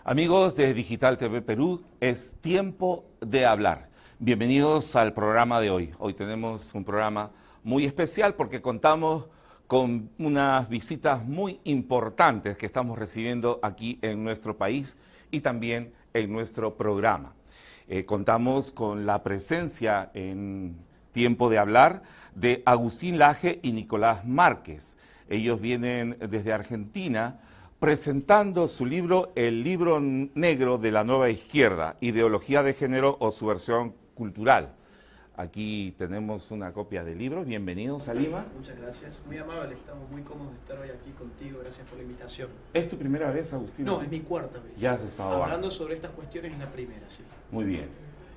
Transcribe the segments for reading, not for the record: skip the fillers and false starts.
Amigos de Digital TV Perú, es tiempo de hablar. Bienvenidos al programa de hoy. Hoy tenemos un programa muy especial porque contamos con unas visitas muy importantes que estamos recibiendo aquí en nuestro país y también en nuestro programa. Contamos con la presencia en Tiempo de Hablar de Agustín Laje y Nicolás Márquez. Ellos vienen desde Argentina presentando su libro, El Libro Negro de la Nueva Izquierda, Ideología de Género o su versión cultural. Aquí tenemos una copia del libro. Bienvenidos a Lima. Muchas gracias, muy amable, estamos muy cómodos de estar hoy aquí contigo, gracias por la invitación. ¿Es tu primera vez, Agustín? No, es mi cuarta vez. Ya has estado hablando sobre estas cuestiones en la primera, sí. Muy bien.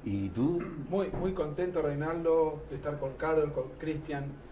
¿Y tú? Muy contento, Reinaldo, de estar con Carol, con Cristian,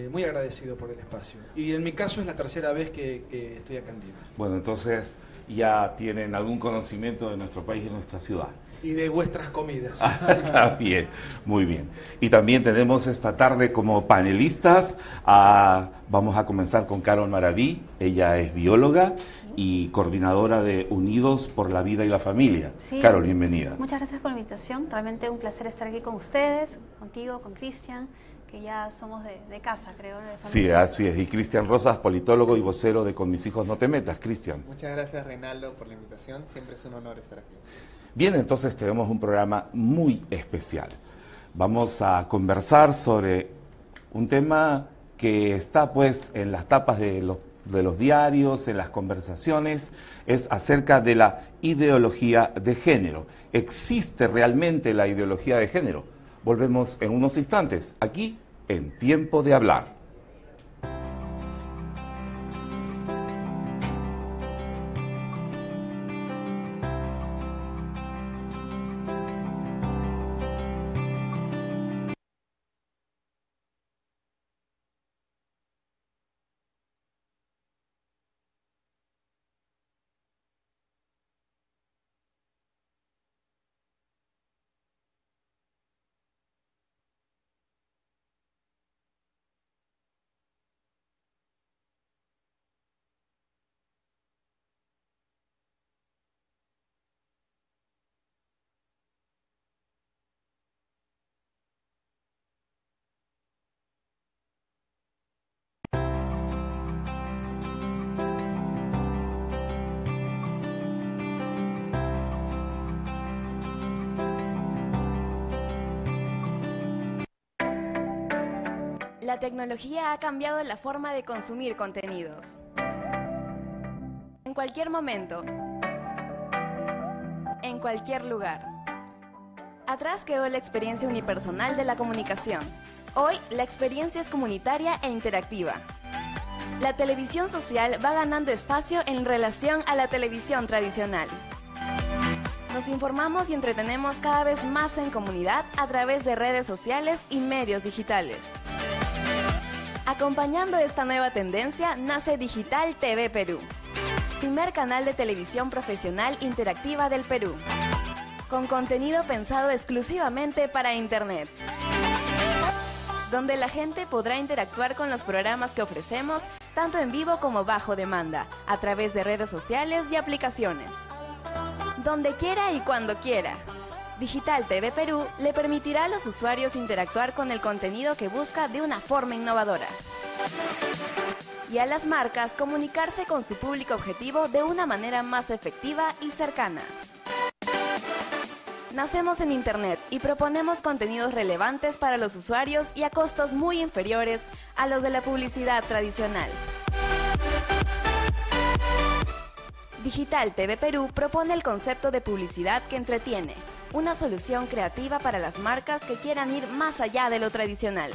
muy agradecido por el espacio. Y en mi caso es la tercera vez que estoy acá en Lima. Bueno, entonces ya tienen algún conocimiento de nuestro país y de nuestra ciudad. Y de vuestras comidas. Está bien, muy bien. Y también tenemos esta tarde como panelistas, vamos a comenzar con Carol Maraví, ella es bióloga y coordinadora de Unidos por la Vida y la Familia. Sí. Carol, bienvenida. Muchas gracias por la invitación, realmente un placer estar aquí con ustedes, contigo, con Cristian, que ya somos de casa, creo. De Sí, así es. Y Cristian Rosas, politólogo y vocero de Con Mis Hijos No Te Metas. Cristian. Muchas gracias, Reinaldo, por la invitación. Siempre es un honor estar aquí. Bien, entonces tenemos un programa muy especial. Vamos a conversar sobre un tema que está pues en las tapas de los diarios, en las conversaciones, es acerca de la ideología de género. ¿Existe realmente la ideología de género? Volvemos en unos instantes, aquí en Tiempo de Hablar. La tecnología ha cambiado la forma de consumir contenidos. En cualquier momento, en cualquier lugar. Atrás quedó la experiencia unipersonal de la comunicación. Hoy, la experiencia es comunitaria e interactiva. La televisión social va ganando espacio en relación a la televisión tradicional. Nos informamos y entretenemos cada vez más en comunidad a través de redes sociales y medios digitales. Acompañando esta nueva tendencia, nace Digital TV Perú, primer canal de televisión profesional interactiva del Perú, con contenido pensado exclusivamente para Internet, donde la gente podrá interactuar con los programas que ofrecemos, tanto en vivo como bajo demanda, a través de redes sociales y aplicaciones. Donde quiera y cuando quiera. Digital TV Perú le permitirá a los usuarios interactuar con el contenido que busca de una forma innovadora. Y a las marcas comunicarse con su público objetivo de una manera más efectiva y cercana. Nacemos en Internet y proponemos contenidos relevantes para los usuarios y a costos muy inferiores a los de la publicidad tradicional. Digital TV Perú propone el concepto de publicidad que entretiene, una solución creativa para las marcas que quieran ir más allá de lo tradicional.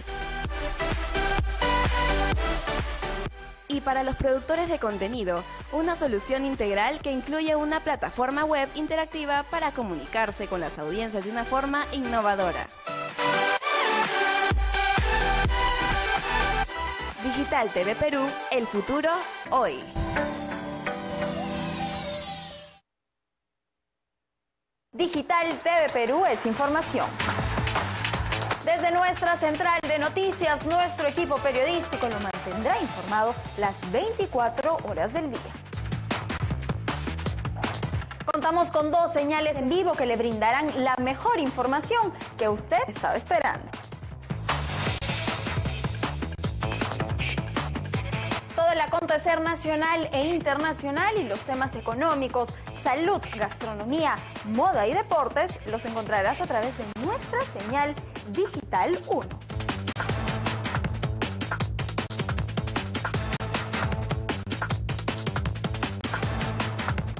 Y para los productores de contenido, una solución integral que incluye una plataforma web interactiva para comunicarse con las audiencias de una forma innovadora. Digital TV Perú, el futuro hoy. Digital TV Perú es información. Desde nuestra central de noticias, nuestro equipo periodístico lo mantendrá informado las 24 horas del día. Contamos con 2 señales en vivo que le brindarán la mejor información que usted estaba esperando. Todo el acontecer nacional e internacional y los temas económicos, salud, gastronomía, moda y deportes los encontrarás a través de nuestra señal Digital 1.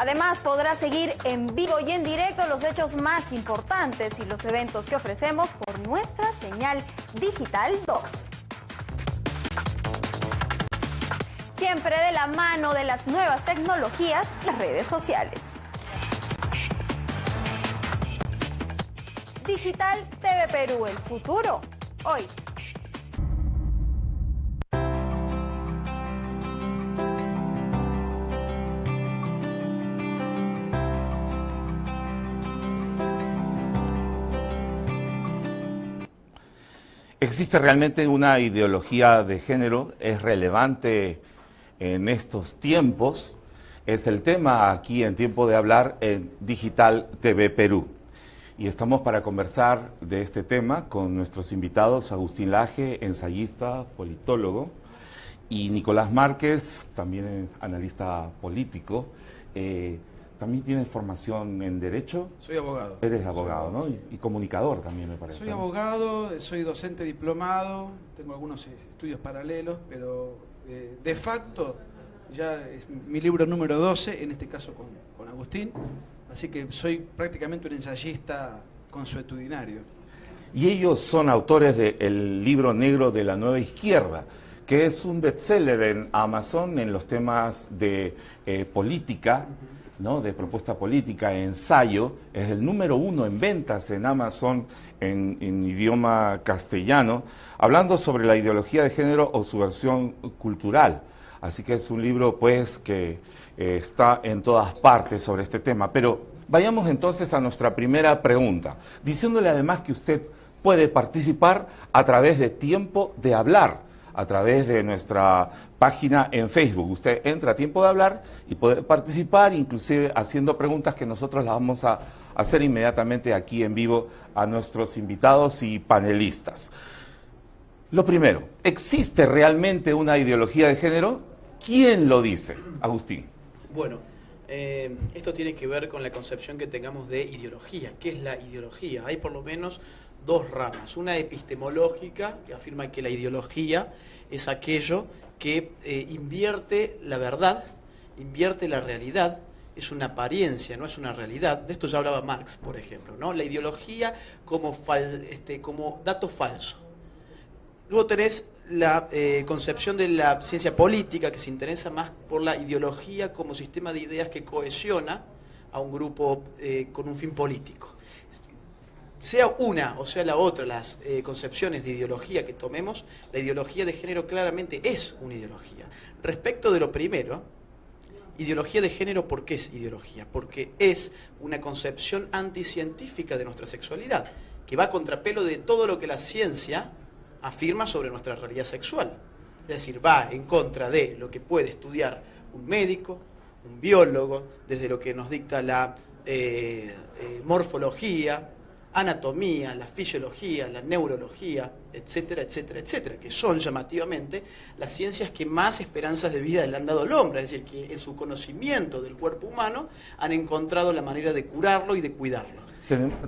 Además, podrás seguir en vivo y en directo los hechos más importantes y los eventos que ofrecemos por nuestra señal Digital 2. Siempre de la mano de las nuevas tecnologías y las redes sociales. Digital TV Perú, el futuro, hoy. ¿Existe realmente una ideología de género? ¿Es relevante en estos tiempos? Es el tema aquí en Tiempo de Hablar en Digital TV Perú. Y estamos para conversar de este tema con nuestros invitados, Agustín Laje, ensayista, politólogo, y Nicolás Márquez, también analista político. ¿También tienes formación en Derecho? Soy abogado. Eres abogado, ¿no? Y comunicador también, me parece. Soy abogado, soy docente diplomado, tengo algunos estudios paralelos, pero de facto ya es mi libro número 12, en este caso con Agustín, así que soy prácticamente un ensayista consuetudinario. Y ellos son autores del libro negro de la Nueva Izquierda, que es un bestseller en Amazon en los temas de política, ¿no? De propuesta política, ensayo, es el número 1 en ventas en Amazon en idioma castellano, hablando sobre la ideología de género o su versión cultural. Así que es un libro pues que está en todas partes sobre este tema. Pero vayamos entonces a nuestra primera pregunta, diciéndole además que usted puede participar a través de Tiempo de Hablar, a través de nuestra página en Facebook. Usted entra a Tiempo de Hablar y puede participar, inclusive haciendo preguntas que nosotros las vamos a hacer inmediatamente aquí en vivo a nuestros invitados y panelistas. Lo primero, ¿existe realmente una ideología de género? ¿Quién lo dice? Agustín. Bueno, esto tiene que ver con la concepción que tengamos de ideología. ¿Qué es la ideología? Hay por lo menos 2 ramas. Una epistemológica, que afirma que la ideología es aquello que invierte la verdad, invierte la realidad, es una apariencia, no es una realidad. De esto ya hablaba Marx, por ejemplo, ¿no? La ideología como dato falso. Luego tenés la concepción de la ciencia política, que se interesa más por la ideología como sistema de ideas que cohesiona a un grupo con un fin político. Sea una o sea la otra, las concepciones de ideología que tomemos, la ideología de género claramente es una ideología. Respecto de lo primero, ideología de género, ¿por qué es ideología? Porque es una concepción anticientífica de nuestra sexualidad, que va a contrapelo de todo lo que la ciencia afirma sobre nuestra realidad sexual. Es decir, va en contra de lo que puede estudiar un médico, un biólogo, desde lo que nos dicta la morfología, anatomía, la fisiología, la neurología, etcétera, etcétera, etcétera, que son llamativamente las ciencias que más esperanzas de vida le han dado al hombre, es decir, que en su conocimiento del cuerpo humano han encontrado la manera de curarlo y de cuidarlo.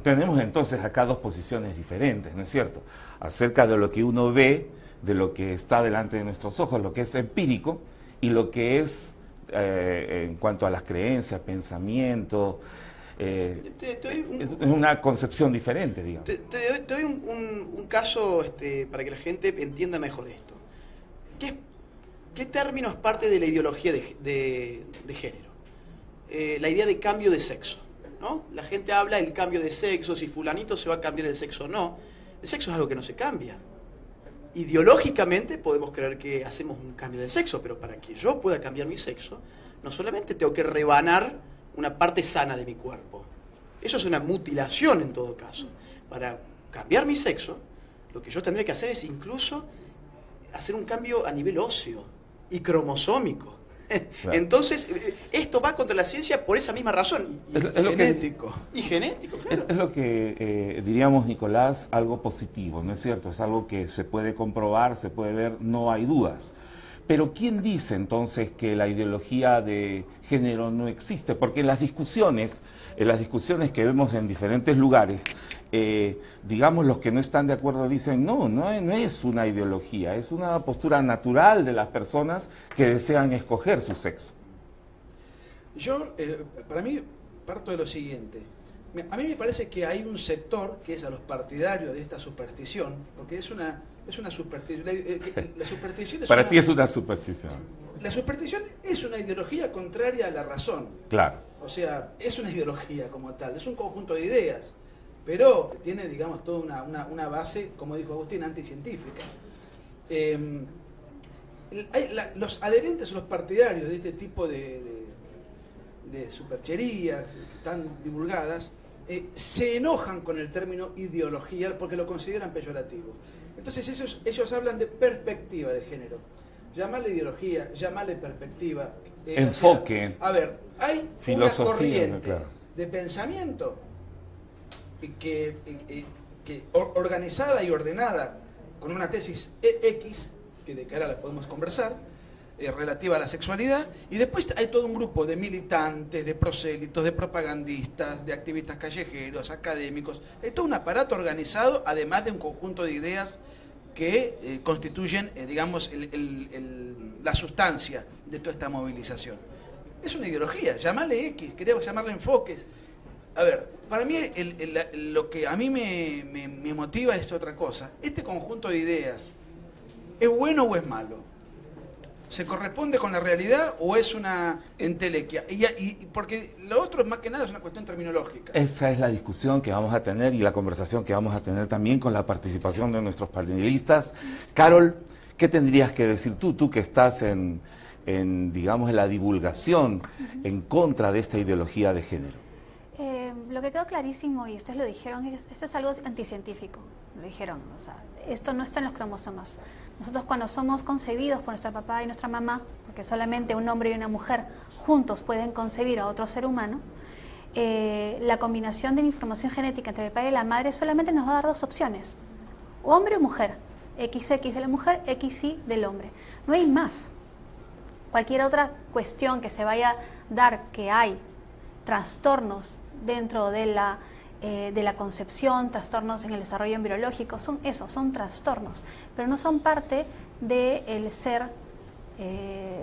Tenemos entonces acá 2 posiciones diferentes, ¿no es cierto? Acerca de lo que uno ve, de lo que está delante de nuestros ojos, lo que es empírico, y lo que es en cuanto a las creencias, pensamientos. Es una concepción diferente, digamos. Te doy un caso para que la gente entienda mejor esto. ¿Qué término es parte de la ideología de género? La idea de cambio de sexo, ¿no? La gente habla del cambio de sexo, si fulanito se va a cambiar el sexo o no. El sexo es algo que no se cambia. Ideológicamente podemos creer que hacemos un cambio de sexo, pero para que yo pueda cambiar mi sexo, no solamente tengo que rebanar una parte sana de mi cuerpo. Eso es una mutilación en todo caso. Para cambiar mi sexo, lo que yo tendré que hacer es incluso hacer un cambio a nivel óseo y cromosómico. Claro. Entonces, esto va contra la ciencia por esa misma razón. Es lo que- Genético. Y genético, claro. Es lo que diríamos, Nicolás, algo positivo, ¿no es cierto? Es algo que se puede comprobar, se puede ver, no hay dudas. Pero ¿quién dice entonces que la ideología de género no existe? Porque en las discusiones que vemos en diferentes lugares, digamos, los que no están de acuerdo dicen, no es una ideología, es una postura natural de las personas que desean escoger su sexo. Yo, para mí, parto de lo siguiente. A mí me parece que hay un sector que es a los partidarios de esta superstición, porque es una superstición. La superstición es Para ti es una superstición. La superstición es una ideología contraria a la razón. Claro. O sea, es una ideología como tal, es un conjunto de ideas, pero tiene, digamos, toda una base, como dijo Agustín, anticientífica. Los adherentes o los partidarios de este tipo de supercherías tan divulgadas se enojan con el término ideología porque lo consideran peyorativo. Entonces ellos hablan de perspectiva de género. Llamarle ideología, llamarle perspectiva. Enfoque. O sea, a ver, hay Filosofía, una corriente claro. de pensamiento que organizada y ordenada con una tesis X, que de cara la podemos conversar, relativa a la sexualidad, y después hay todo un grupo de militantes, de prosélitos, de propagandistas, de activistas callejeros, académicos, hay todo un aparato organizado, además de un conjunto de ideas que constituyen, digamos, la sustancia de toda esta movilización. Es una ideología, llamarle X, queremos llamarle enfoques. A ver, para mí lo que a mí me motiva es otra cosa. Este conjunto de ideas, ¿es bueno o es malo? ¿Se corresponde con la realidad o es una entelequia? Y porque lo otro, más que nada, es una cuestión terminológica. Esa es la discusión que vamos a tener y la conversación que vamos a tener también con la participación de nuestros panelistas. Carol, ¿qué tendrías que decir tú que estás en digamos, en la divulgación en contra de esta ideología de género? Lo que quedó clarísimo, y ustedes lo dijeron, esto es algo anticientífico, lo dijeron, o sea, esto no está en los cromosomas. Nosotros cuando somos concebidos por nuestro papá y nuestra mamá, porque solamente un hombre y una mujer juntos pueden concebir a otro ser humano, la combinación de la información genética entre el padre y la madre solamente nos va a dar dos opciones, hombre o mujer, XX de la mujer, XY del hombre, no hay más. Cualquier otra cuestión que se vaya a dar que hay trastornos dentro de la concepción, trastornos en el desarrollo embriológico, son trastornos, pero no son parte del ser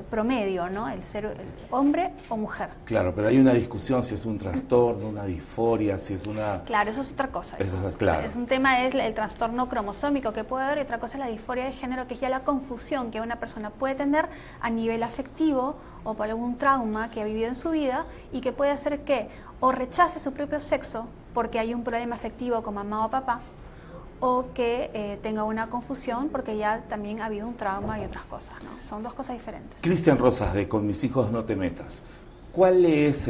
promedio, ¿no? El ser hombre o mujer. Claro, pero hay una discusión si es un trastorno, una disforia, si es una... Claro, eso es otra cosa. Eso es claro. Es un tema, es el trastorno cromosómico que puede haber, y otra cosa es la disforia de género, que es ya la confusión que una persona puede tener a nivel afectivo o por algún trauma que ha vivido en su vida y que puede hacer que o rechace su propio sexo porque hay un problema afectivo con mamá o papá, o que tenga una confusión porque ya también ha habido un trauma y otras cosas, ¿no? Son dos cosas diferentes. Cristian Rosas, de Con mis hijos no te metas. ¿Cuál es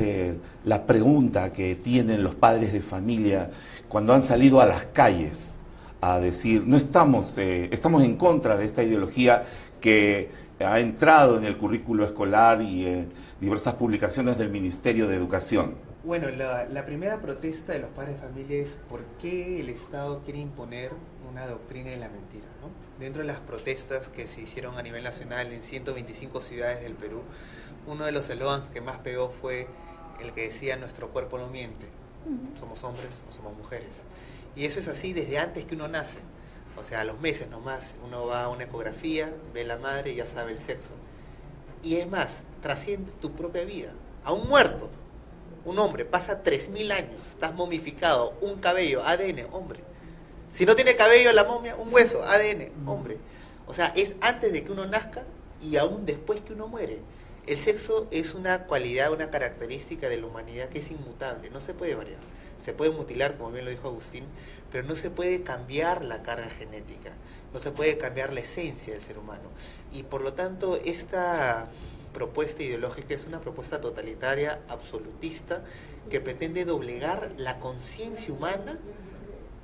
la pregunta que tienen los padres de familia cuando han salido a las calles a decir, no estamos en contra de esta ideología que ha entrado en el currículo escolar y en diversas publicaciones del Ministerio de Educación? Bueno, la primera protesta de los padres de familia es por qué el Estado quiere imponer una doctrina de la mentira, ¿no? Dentro de las protestas que se hicieron a nivel nacional en 125 ciudades del Perú, uno de los eslogans que más pegó fue el que decía: nuestro cuerpo no miente, somos hombres o somos mujeres. Y eso es así desde antes que uno nace, o sea, a los meses nomás, uno va a una ecografía, ve la madre y ya sabe el sexo. Y es más, trasciende tu propia vida, a un muerto. Un hombre pasa 3000 años, estás momificado, un cabello, ADN, hombre. Si no tiene cabello la momia, un hueso, ADN, hombre. O sea, es antes de que uno nazca y aún después que uno muere. El sexo es una cualidad, una característica de la humanidad que es inmutable, no se puede variar. Se puede mutilar, como bien lo dijo Agustín, pero no se puede cambiar la carga genética, no se puede cambiar la esencia del ser humano. Y por lo tanto, esta propuesta ideológica es una propuesta totalitaria, absolutista, que pretende doblegar la conciencia humana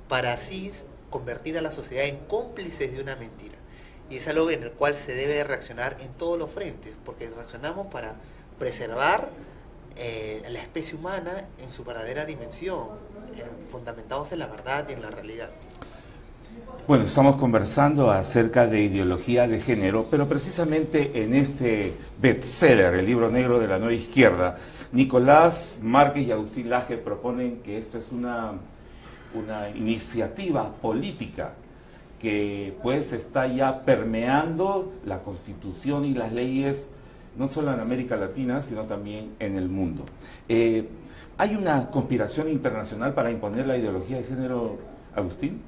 para así convertir a la sociedad en cómplices de una mentira. y es algo en el cual se debe reaccionar en todos los frentes, porque reaccionamos para preservar la especie humana en su verdadera dimensión, fundamentados en la verdad y en la realidad. Bueno, estamos conversando acerca de ideología de género, pero precisamente en este bestseller, el libro negro de la nueva izquierda, Nicolás Márquez y Agustín Laje proponen que esto es una iniciativa política que pues está ya permeando la Constitución y las leyes, no solo en América Latina, sino también en el mundo. ¿Hay una conspiración internacional para imponer la ideología de género, Agustín?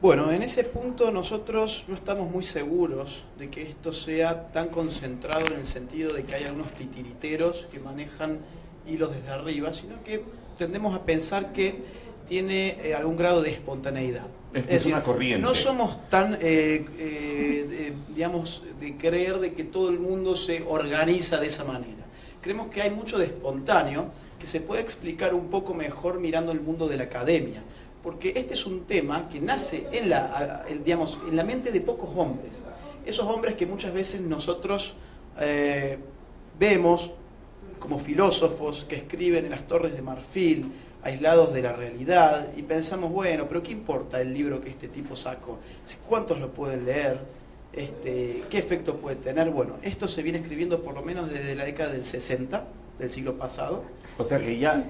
Bueno, en ese punto nosotros no estamos muy seguros de que esto sea tan concentrado en el sentido de que hay algunos titiriteros que manejan hilos desde arriba, sino que tendemos a pensar que tiene algún grado de espontaneidad. Es decir, una corriente. No somos tan, digamos, de creer de que todo el mundo se organiza de esa manera. Creemos que hay mucho de espontáneo que se puede explicar un poco mejor mirando el mundo de la academia, porque este es un tema que nace en la mente de pocos hombres. Esos hombres que muchas veces nosotros vemos como filósofos que escriben en las Torres de Marfil, aislados de la realidad, y pensamos, bueno, pero ¿qué importa el libro que este tipo sacó? ¿Cuántos lo pueden leer? ¿Qué efecto puede tener? Bueno, esto se viene escribiendo por lo menos desde la década del 60, del siglo pasado. O sea que ya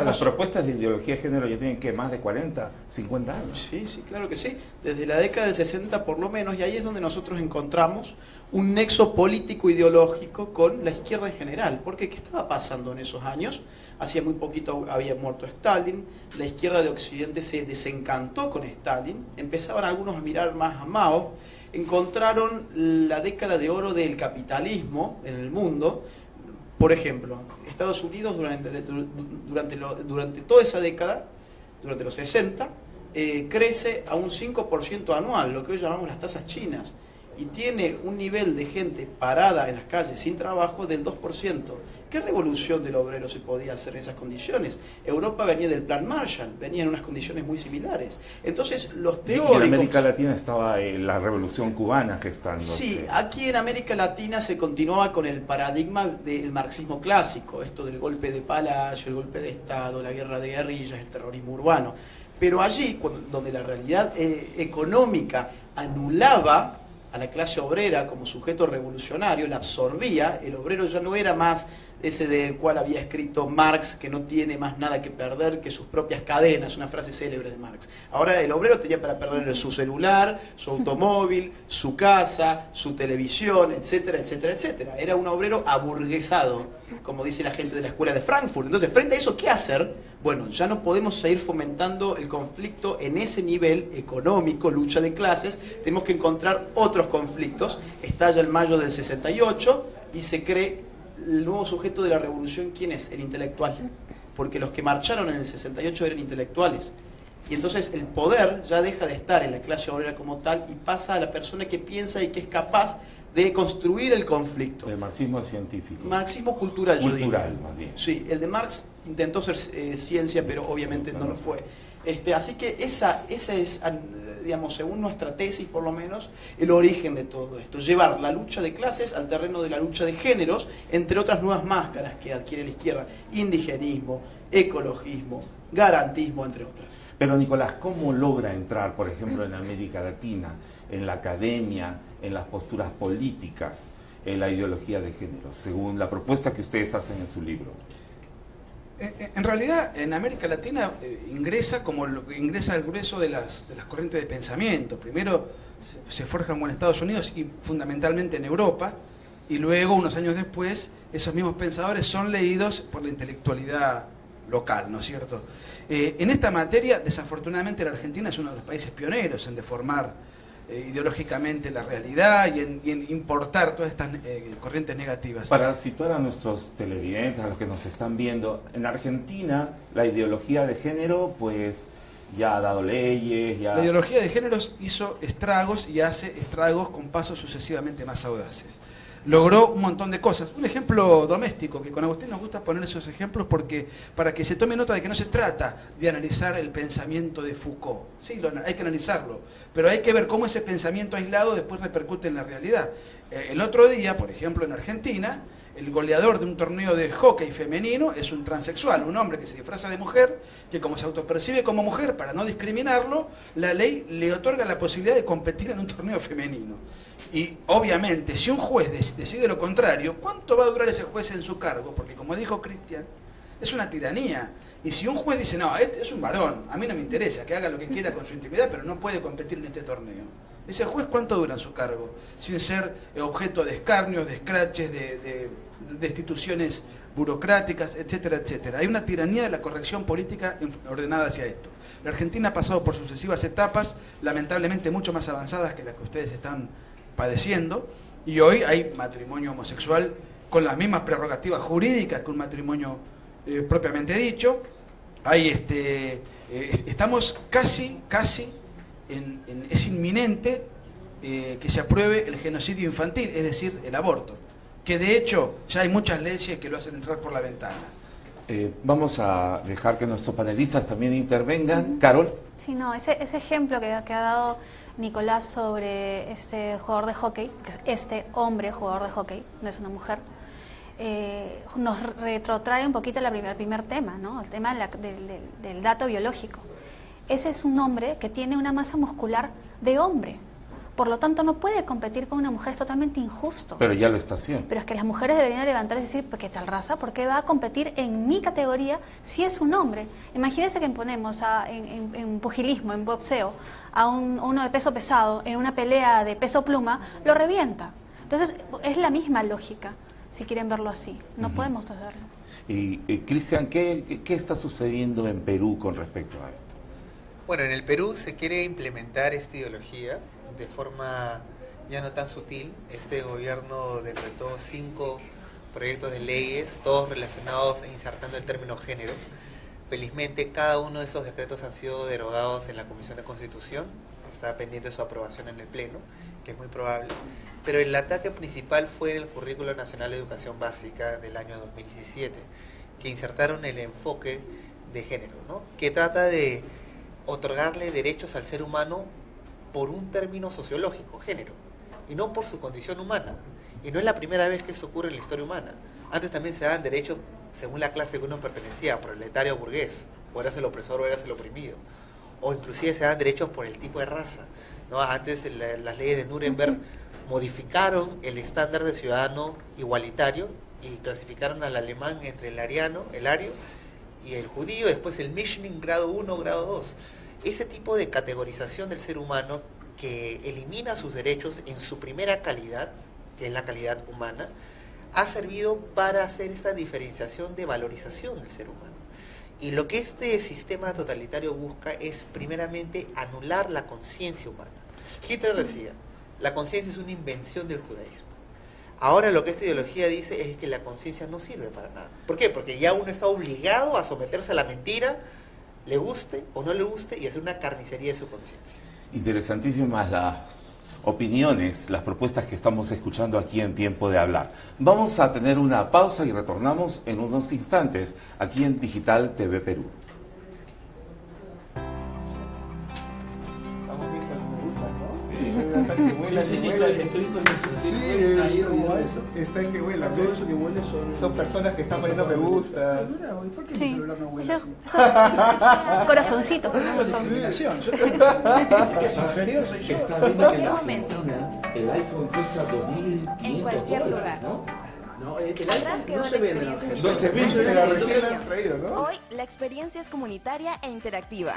las propuestas de ideología de género ya tienen que más de 40, 50 años. Sí, sí, claro que sí. Desde la década del 60 por lo menos, y ahí es donde nosotros encontramos un nexo político-ideológico con la izquierda en general. Porque ¿qué estaba pasando en esos años? Hacía muy poquito había muerto Stalin, la izquierda de Occidente se desencantó con Stalin, empezaban algunos a mirar más a Mao, encontraron la década de oro del capitalismo en el mundo. Por ejemplo, Estados Unidos durante toda esa década, durante los 60, crece a un 5% anual, lo que hoy llamamos las tasas chinas, y tiene un nivel de gente parada en las calles sin trabajo del 2%. ¿Qué revolución del obrero se podía hacer en esas condiciones? Europa venía del Plan Marshall, venía en unas condiciones muy similares. Entonces, los teóricos... Y en América Latina estaba la revolución cubana gestándose. Sí, aquí en América Latina se continuaba con el paradigma del marxismo clásico, esto del golpe de palacio, el golpe de Estado, la guerra de guerrillas, el terrorismo urbano. Pero allí, donde la realidad económica anulaba a la clase obrera como sujeto revolucionario, la absorbía, el obrero ya no era más ese del cual había escrito Marx, que no tiene más nada que perder que sus propias cadenas, una frase célebre de Marx. Ahora el obrero tenía para perder su celular, su automóvil, su casa, su televisión, etcétera, etcétera, etcétera. Era un obrero aburguesado, como dice la gente de la escuela de Frankfurt. Entonces, frente a eso, ¿qué hacer? Bueno, ya no podemos seguir fomentando el conflicto en ese nivel económico, lucha de clases, tenemos que encontrar otros conflictos. Estalla el mayo del 68 y se cree el nuevo sujeto de la revolución. ¿Quién es? El intelectual. Porque los que marcharon en el 68 eran intelectuales. Y entonces el poder ya deja de estar en la clase obrera como tal y pasa a la persona que piensa y que es capaz de construir el conflicto. El marxismo científico. Marxismo cultural, yo diría. Cultural, más bien. Sí, el de Marx intentó ser ciencia, pero obviamente no lo fue. Así que esa es, digamos, según nuestra tesis por lo menos, el origen de todo esto. Llevar la lucha de clases al terreno de la lucha de géneros, entre otras nuevas máscaras que adquiere la izquierda. Indigenismo, ecologismo, garantismo, entre otras. Pero Nicolás, ¿cómo logra entrar, por ejemplo, en América Latina, en la academia, en las posturas políticas, en la ideología de género, según la propuesta que ustedes hacen en su libro? En realidad, en América Latina ingresa como ingresa el grueso de las corrientes de pensamiento. Primero se forjan en Estados Unidos y fundamentalmente en Europa, y luego, unos años después, esos mismos pensadores son leídos por la intelectualidad local, ¿no es cierto? En esta materia, desafortunadamente, la Argentina es uno de los países pioneros en deformar ideológicamente la realidad y en importar todas estas corrientes negativas. Para situar a nuestros televidentes, a los que nos están viendo, en Argentina la ideología de género pues ya ha dado leyes, ya... La ideología de géneros hizo estragos y hace estragos con pasos sucesivamente más audaces. logró un montón de cosas. Un ejemplo doméstico, que con Agustín nos gusta poner esos ejemplos porque para que se tome nota de que no se trata de analizar el pensamiento de Foucault. Sí, hay que analizarlo, pero hay que ver cómo ese pensamiento aislado después repercute en la realidad. El otro día, por ejemplo, en Argentina, el goleador de un torneo de hockey femenino es un transexual, un hombre que se disfraza de mujer, que como se autopercibe como mujer, para no discriminarlo, la ley le otorga la posibilidad de competir en un torneo femenino. Y obviamente, si un juez decide lo contrario, ¿cuánto va a durar ese juez en su cargo? Porque como dijo Cristian, es una tiranía. Y si un juez dice, no, este es un varón, a mí no me interesa, que haga lo que quiera con su intimidad, pero no puede competir en este torneo. Ese juez, ¿cuánto dura en su cargo? Sin ser objeto de escarnios, de escraches, de destituciones burocráticas, etcétera, etcétera. Hay una tiranía de la corrección política ordenada hacia esto. La Argentina ha pasado por sucesivas etapas, lamentablemente mucho más avanzadas que las que ustedes están padeciendo, y hoy hay matrimonio homosexual con las mismas prerrogativas jurídicas que un matrimonio propiamente dicho. Hay estamos casi es inminente que se apruebe el genocidio infantil, es decir, el aborto, que de hecho ya hay muchas leyes que lo hacen entrar por la ventana. Vamos a dejar que nuestros panelistas también intervengan. Carol. Sí, no, ese ejemplo que ha dado Nicolás sobre este jugador de hockey, que es este hombre jugador de hockey, no es una mujer, nos retrotrae un poquito al primer tema, ¿no? El tema del dato biológico. Ese es un hombre que tiene una masa muscular de hombre. Por lo tanto, no puede competir con una mujer, es totalmente injusto. Pero ya lo está haciendo. Pero es que las mujeres deberían levantarse y decir, ¿por qué tal raza? ¿Por qué va a competir en mi categoría si es un hombre? Imagínense que ponemos en pugilismo, en boxeo, a uno de peso pesado, en una pelea de peso pluma, lo revienta. Entonces, es la misma lógica, si quieren verlo así. No podemos hacerlo. Y Cristian, ¿qué está sucediendo en Perú con respecto a esto? Bueno, en el Perú se quiere implementar esta ideología de forma ya no tan sutil. Este gobierno decretó 5 proyectos de leyes, todos relacionados e insertando el término género. Felizmente cada uno de esos decretos han sido derogados en la Comisión de Constitución, está pendiente su aprobación en el Pleno, que es muy probable. Pero el ataque principal fue en el Currículo Nacional de Educación Básica del año 2017, que insertaron el enfoque de género, ¿no? Que trata de otorgarle derechos al ser humano por un término sociológico, género, y no por su condición humana. Y no es la primera vez que eso ocurre en la historia humana. Antes también se daban derechos según la clase que uno pertenecía, proletario o burgués, o eras el opresor o eras el oprimido. O inclusive se daban derechos por el tipo de raza, ¿no? Antes las leyes de Nuremberg modificaron el estándar de ciudadano igualitario y clasificaron al alemán entre el ariano, el ario, y el judío, después el Mischling grado 1, grado 2. Ese tipo de categorización del ser humano que elimina sus derechos en su primera calidad, que es la calidad humana, ha servido para hacer esta diferenciación de valorización del ser humano. Y lo que este sistema totalitario busca es primeramente anular la conciencia humana. Hitler decía, la conciencia es una invención del judaísmo. Ahora lo que esta ideología dice es que la conciencia no sirve para nada. ¿Por qué? Porque ya uno está obligado a someterse a la mentira, le guste o no le guste, y hacer una carnicería de su conciencia. Interesantísimas las opiniones, las propuestas que estamos escuchando aquí en Tiempo de Hablar. Vamos a tener una pausa y retornamos en unos instantes aquí en Digital TV Perú. Estoy con el ahí como eso. Está en que vuela. Todo eso que huele son personas que están poniendo me gusta. ¿Por qué Sí. mi celular no huele así? Corazoncito. Combinación. Es inferior, soy yo. Está viendo que cualquier en momento. Argentina el iPhone cuesta $2.500. En cualquier lugar. ¿no? No, el Atrás iPhone quedó no la se vende en experiencia. Argentina. No se vende, pero Entonces, recién la han traído, ¿no? Hoy la experiencia es comunitaria e interactiva.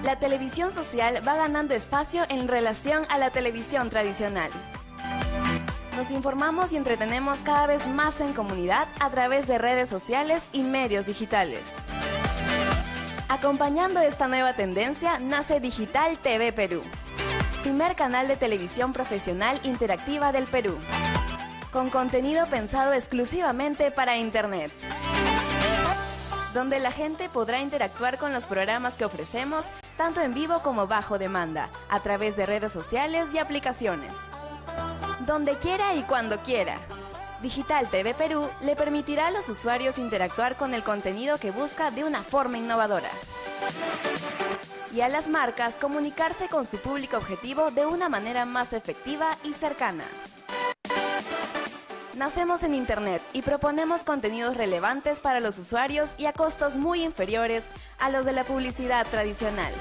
La televisión social va ganando espacio en relación a la televisión tradicional. Nos informamos y entretenemos cada vez más en comunidad a través de redes sociales y medios digitales. Acompañando esta nueva tendencia, nace Digital TV Perú, primer canal de televisión profesional interactiva del Perú, con contenido pensado exclusivamente para Internet, donde la gente podrá interactuar con los programas que ofrecemos, tanto en vivo como bajo demanda, a través de redes sociales y aplicaciones. donde quiera y cuando quiera. Digital TV Perú le permitirá a los usuarios interactuar con el contenido que busca de una forma innovadora. Y a las marcas comunicarse con su público objetivo de una manera más efectiva y cercana. Nacemos en Internet y proponemos contenidos relevantes para los usuarios y a costos muy inferiores a los de la publicidad tradicional.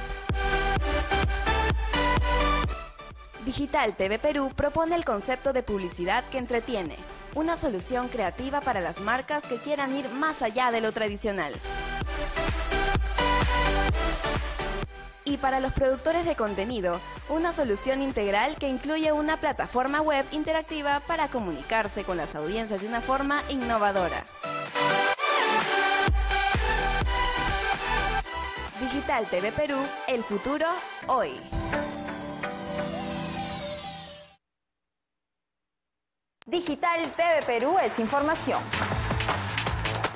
Digital TV Perú propone el concepto de publicidad que entretiene, una solución creativa para las marcas que quieran ir más allá de lo tradicional. Y para los productores de contenido, una solución integral que incluye una plataforma web interactiva para comunicarse con las audiencias de una forma innovadora. Digital TV Perú, el futuro hoy. Digital TV Perú es información.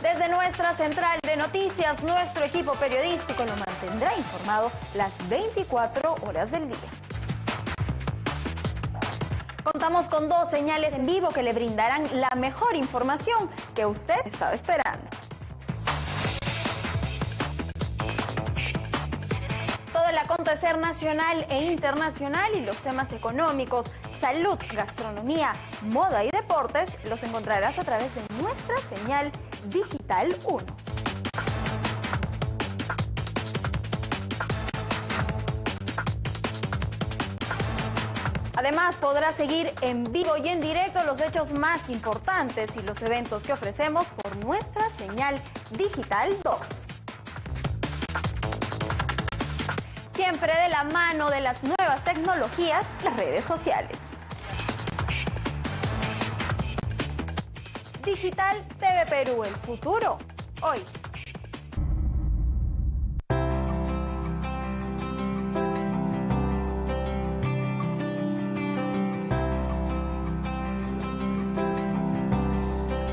Desde nuestra central de noticias, nuestro equipo periodístico lo mantendrá informado las 24 horas del día. Contamos con 2 señales en vivo que le brindarán la mejor información que usted estaba esperando. Todo el acontecer nacional e internacional y los temas económicos, salud, gastronomía, moda y deportes los encontrarás a través de nuestra señal Digital 1. Además, podrás seguir en vivo y en directo los hechos más importantes y los eventos que ofrecemos por nuestra señal Digital 2. Siempre de la mano de las nuevas tecnologías, las redes sociales. Digital TV Perú, el futuro, hoy.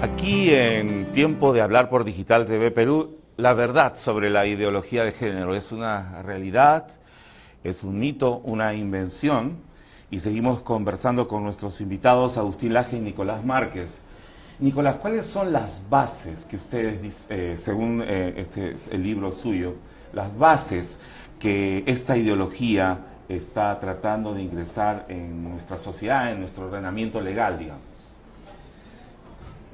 Aquí en Tiempo de Hablar por Digital TV Perú, la verdad sobre la ideología de género es una realidad, es un mito, una invención, y seguimos conversando con nuestros invitados Agustín Laje y Nicolás Márquez. Nicolás, ¿cuáles son las bases que ustedes, según el libro suyo, las bases que esta ideología está tratando de ingresar en nuestra sociedad, en nuestro ordenamiento legal, digamos?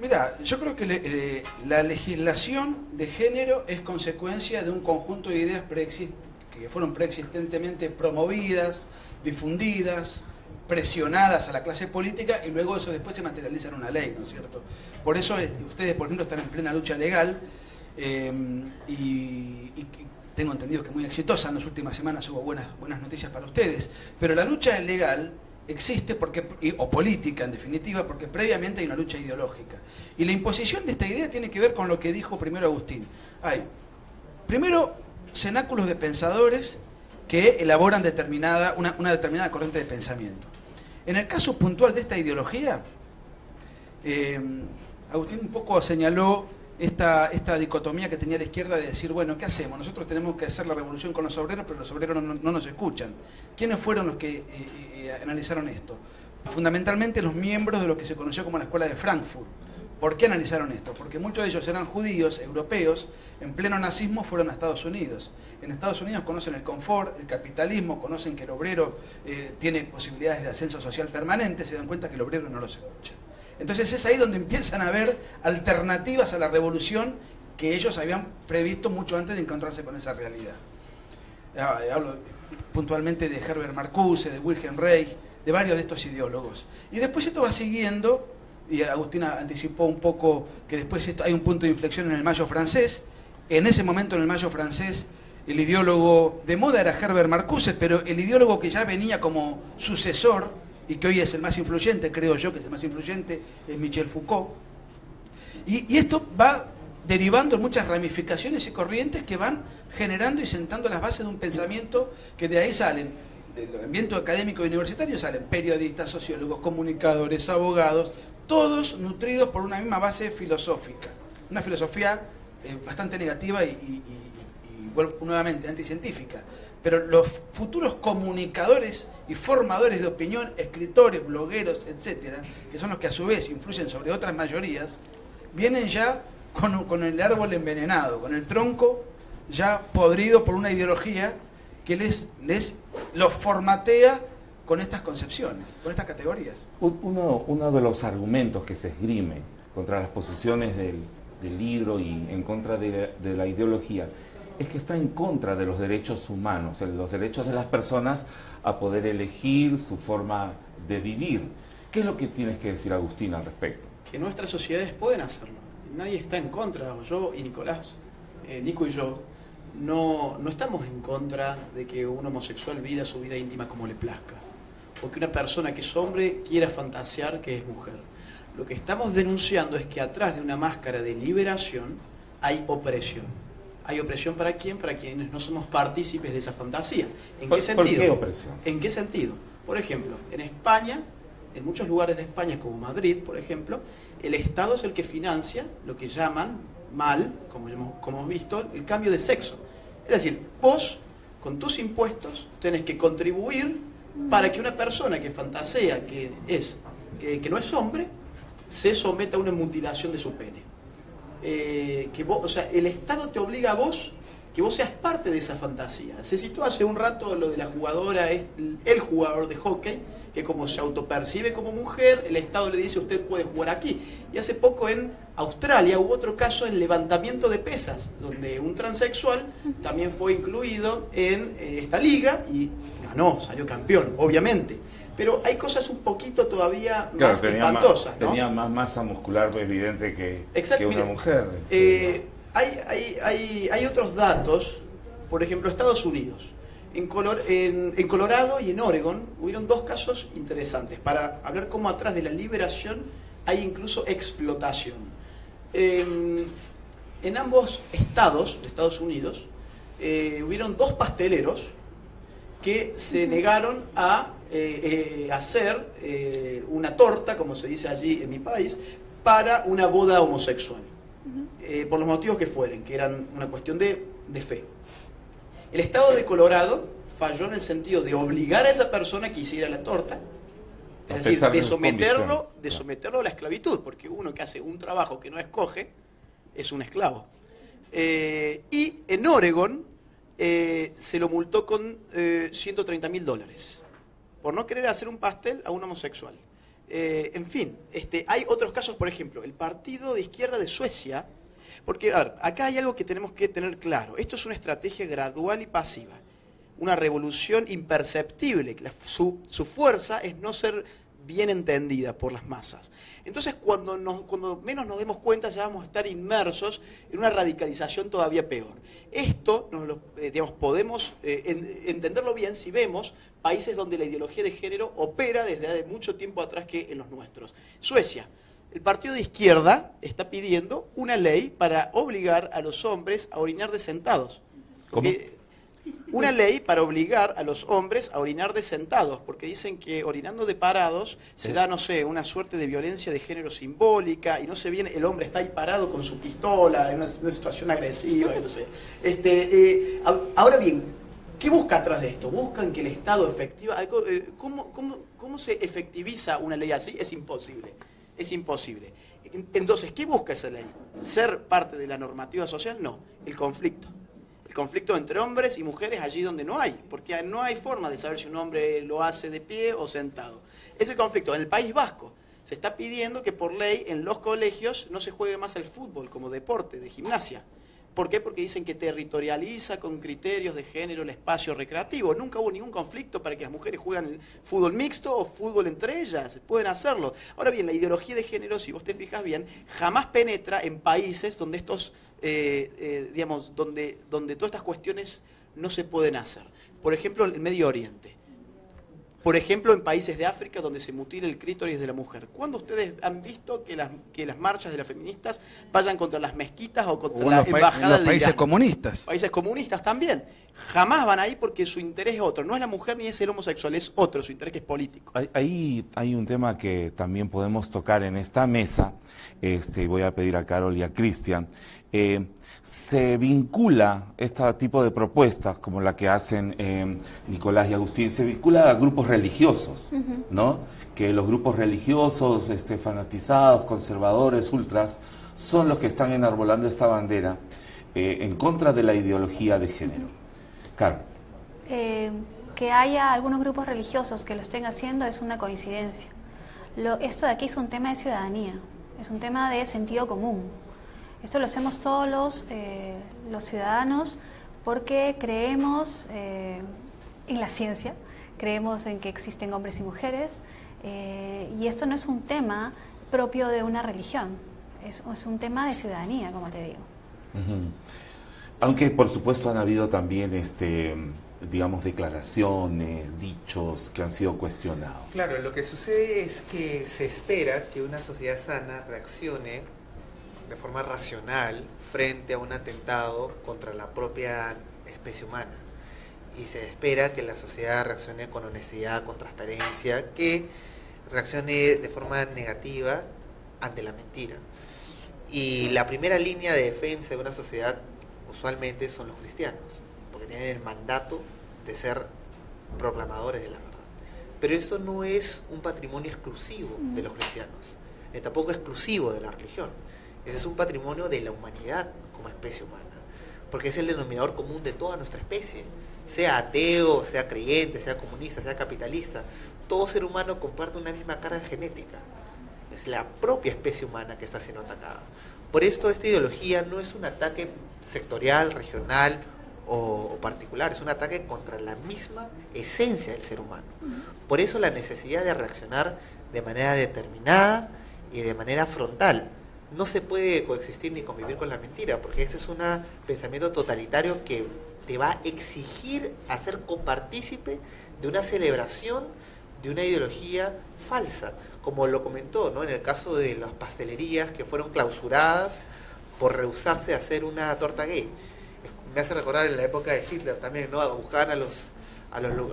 Mira, yo creo que la legislación de género es consecuencia de un conjunto de ideas que fueron preexistentemente promovidas, difundidas, presionadas a la clase política y luego eso después se materializa en una ley, ¿no es cierto? Por eso ustedes, por ejemplo, están en plena lucha legal y tengo entendido que muy exitosa. En las últimas semanas hubo buenas noticias para ustedes, pero la lucha legal existe o política en definitiva, porque previamente hay una lucha ideológica. Y la imposición de esta idea tiene que ver con lo que dijo primero Agustín. Hay, primero, cenáculos de pensadores que elaboran una determinada corriente de pensamiento. En el caso puntual de esta ideología, Agustín un poco señaló esta dicotomía que tenía la izquierda de decir, bueno, ¿qué hacemos? Nosotros tenemos que hacer la revolución con los obreros, pero los obreros no nos escuchan. ¿Quiénes fueron los que analizaron esto? Fundamentalmente los miembros de lo que se conoció como la Escuela de Frankfurt. ¿Por qué analizaron esto? Porque muchos de ellos eran judíos, europeos, en pleno nazismo fueron a Estados Unidos. En Estados Unidos conocen el confort, el capitalismo, conocen que el obrero tiene posibilidades de ascenso social permanente, se dan cuenta que el obrero no los escucha. Entonces es ahí donde empiezan a haber alternativas a la revolución que ellos habían previsto mucho antes de encontrarse con esa realidad. Hablo puntualmente de Herbert Marcuse, de Wilhelm Reich, de varios de estos ideólogos. Y después esto va siguiendo, y Agustina anticipó un poco que después hay un punto de inflexión en el Mayo francés. En ese momento, en el Mayo francés, el ideólogo de moda era Herbert Marcuse, pero el ideólogo que ya venía como sucesor, y que hoy es el más influyente, creo yo que es el más influyente, es Michel Foucault. Y esto va derivando en muchas ramificaciones y corrientes que van generando y sentando las bases de un pensamiento que de ahí salen, del ambiente académico y universitario salen periodistas, sociólogos, comunicadores, abogados, todos nutridos por una misma base filosófica. Una filosofía bastante negativa y vuelvo nuevamente, anticientífica. pero los futuros comunicadores y formadores de opinión, escritores, blogueros, etcétera, que son los que a su vez influyen sobre otras mayorías, vienen ya con el árbol envenenado, con el tronco ya podrido por una ideología que los formatea con estas concepciones, con estas categorías. Uno de los argumentos que se esgrime contra las posiciones del libro y en contra de la ideología es que está en contra de los derechos humanos, los derechos de las personas a poder elegir su forma de vivir. ¿Qué es lo que tienes que decir, Agustín, al respecto? Que nuestras sociedades pueden hacerlo. Nadie está en contra. Yo y Nicolás, Nico y yo, no estamos en contra de que un homosexual viva su vida íntima como le plazca, o que una persona que es hombre quiera fantasear que es mujer. Lo que estamos denunciando es que atrás de una máscara de liberación hay opresión. ¿Hay opresión para quién? Para quienes no somos partícipes de esas fantasías. ¿En qué sentido? ¿Por qué opresión? ¿En qué sentido? Por ejemplo, en España, en muchos lugares de España, como Madrid, por ejemplo, el Estado es el que financia lo que llaman mal, como hemos visto, el cambio de sexo. Es decir, vos, con tus impuestos, tenés que contribuir para que una persona que fantasea que no es hombre, se someta a una mutilación de su pene. El Estado te obliga a vos que vos seas parte de esa fantasía. Se citó hace un rato lo de la jugadora, el jugador de hockey, que como se autopercibe como mujer, el Estado le dice usted puede jugar aquí. Y hace poco en Australia hubo otro caso en levantamiento de pesas, donde un transexual también fue incluido en esta liga y ganó, salió campeón, obviamente. Pero hay cosas un poquito todavía más espantosas, ¿no? Tenía más masa muscular evidente que una mujer. Hay otros datos, por ejemplo, Estados Unidos. En Colorado y en Oregon hubieron dos casos interesantes para hablar cómo atrás de la liberación hay incluso explotación. En ambos estados de Estados Unidos hubieron dos pasteleros que se negaron a hacer una torta, como se dice allí en mi país, para una boda homosexual, por los motivos que fueren, que eran una cuestión de fe. El estado de Colorado falló en el sentido de obligar a esa persona que hiciera la torta, es decir, de someterlo a la esclavitud, porque uno que hace un trabajo que no escoge es un esclavo. Y en Oregon se lo multó con $130.000 por no querer hacer un pastel a un homosexual. En fin, hay otros casos, por ejemplo, el partido de izquierda de Suecia, porque a ver, acá hay algo que tenemos que tener claro. Esto es una estrategia gradual y pasiva, una revolución imperceptible. Su fuerza es no ser bien entendida por las masas. Entonces, cuando menos nos demos cuenta, ya vamos a estar inmersos en una radicalización todavía peor. Esto podemos entenderlo bien si vemos países donde la ideología de género opera desde hace mucho tiempo atrás que en los nuestros. Suecia. El partido de izquierda está pidiendo una ley para obligar a los hombres a orinar de sentados. ¿Cómo? Una ley para obligar a los hombres a orinar de sentados, porque dicen que orinando de parados se da, no sé, una suerte de violencia de género simbólica, y no se viene, el hombre está ahí parado con su pistola, en una situación agresiva, no sé. Ahora bien, ¿qué busca atrás de esto? Buscan que el Estado efectiva... ¿Cómo se efectiviza una ley así? Es imposible. Es imposible. Entonces, ¿qué busca esa ley? ¿Ser parte de la normativa social? No, el conflicto. El conflicto entre hombres y mujeres allí donde no hay, porque no hay forma de saber si un hombre lo hace de pie o sentado. Es el conflicto. En el País Vasco se está pidiendo que por ley en los colegios no se juegue más el fútbol como deporte de gimnasia. ¿Por qué? Porque dicen que territorializa con criterios de género el espacio recreativo. Nunca hubo ningún conflicto para que las mujeres jueguen fútbol mixto o fútbol entre ellas. Pueden hacerlo. Ahora bien, la ideología de género, si vos te fijas bien, jamás penetra en países donde estos, donde todas estas cuestiones no se pueden hacer. Por ejemplo, el Medio Oriente. Por ejemplo, en países de África donde se mutila el clítoris de la mujer. ¿Cuándo ustedes han visto que las marchas de las feministas vayan contra las mezquitas o contra la embajada de Irán? Países comunistas. Países comunistas también. Jamás van ahí porque su interés es otro. No es la mujer ni es el homosexual, es otro, su interés que es político. Ahí hay un tema que también podemos tocar en esta mesa. Voy a pedir a Carol y a Cristian. Se vincula este tipo de propuestas como la que hacen Nicolás y Agustín, se vincula a grupos religiosos, ¿no? Que los grupos religiosos fanatizados, conservadores, ultras, son los que están enarbolando esta bandera en contra de la ideología de género. Carol. Que haya algunos grupos religiosos que lo estén haciendo es una coincidencia. Esto de aquí es un tema de ciudadanía, es un tema de sentido común. Esto lo hacemos todos los ciudadanos porque creemos en la ciencia, creemos en que existen hombres y mujeres, y esto no es un tema propio de una religión, es un tema de ciudadanía, como te digo. Aunque por supuesto han habido también digamos, declaraciones, dichos que han sido cuestionados. Claro, lo que sucede es que se espera que una sociedad sana reaccione de forma racional frente a un atentado contra la propia especie humana. Y se espera que la sociedad reaccione con honestidad, con transparencia, que reaccione de forma negativa ante la mentira. Y la primera línea de defensa de una sociedad usualmente son los cristianos, porque tienen el mandato de ser proclamadores de la verdad. Pero eso no es un patrimonio exclusivo de los cristianos, ni tampoco exclusivo de la religión. Ese es un patrimonio de la humanidad como especie humana, porque es el denominador común de toda nuestra especie, sea ateo, sea creyente, sea comunista, sea capitalista. Todo ser humano comparte una misma carga genética. Es la propia especie humana que está siendo atacada. Por esto esta ideología no es un ataque sectorial, regional o particular, es un ataque contra la misma esencia del ser humano. Por eso la necesidad de reaccionar de manera determinada y de manera frontal. No se puede coexistir ni convivir con la mentira, porque ese es un pensamiento totalitario que te va a exigir hacer compartícipe de una celebración de una ideología falsa, como lo comentó, ¿no? En el caso de las pastelerías que fueron clausuradas por rehusarse a hacer una torta gay. Me hace recordar en la época de Hitler también, ¿no? Buscaban a los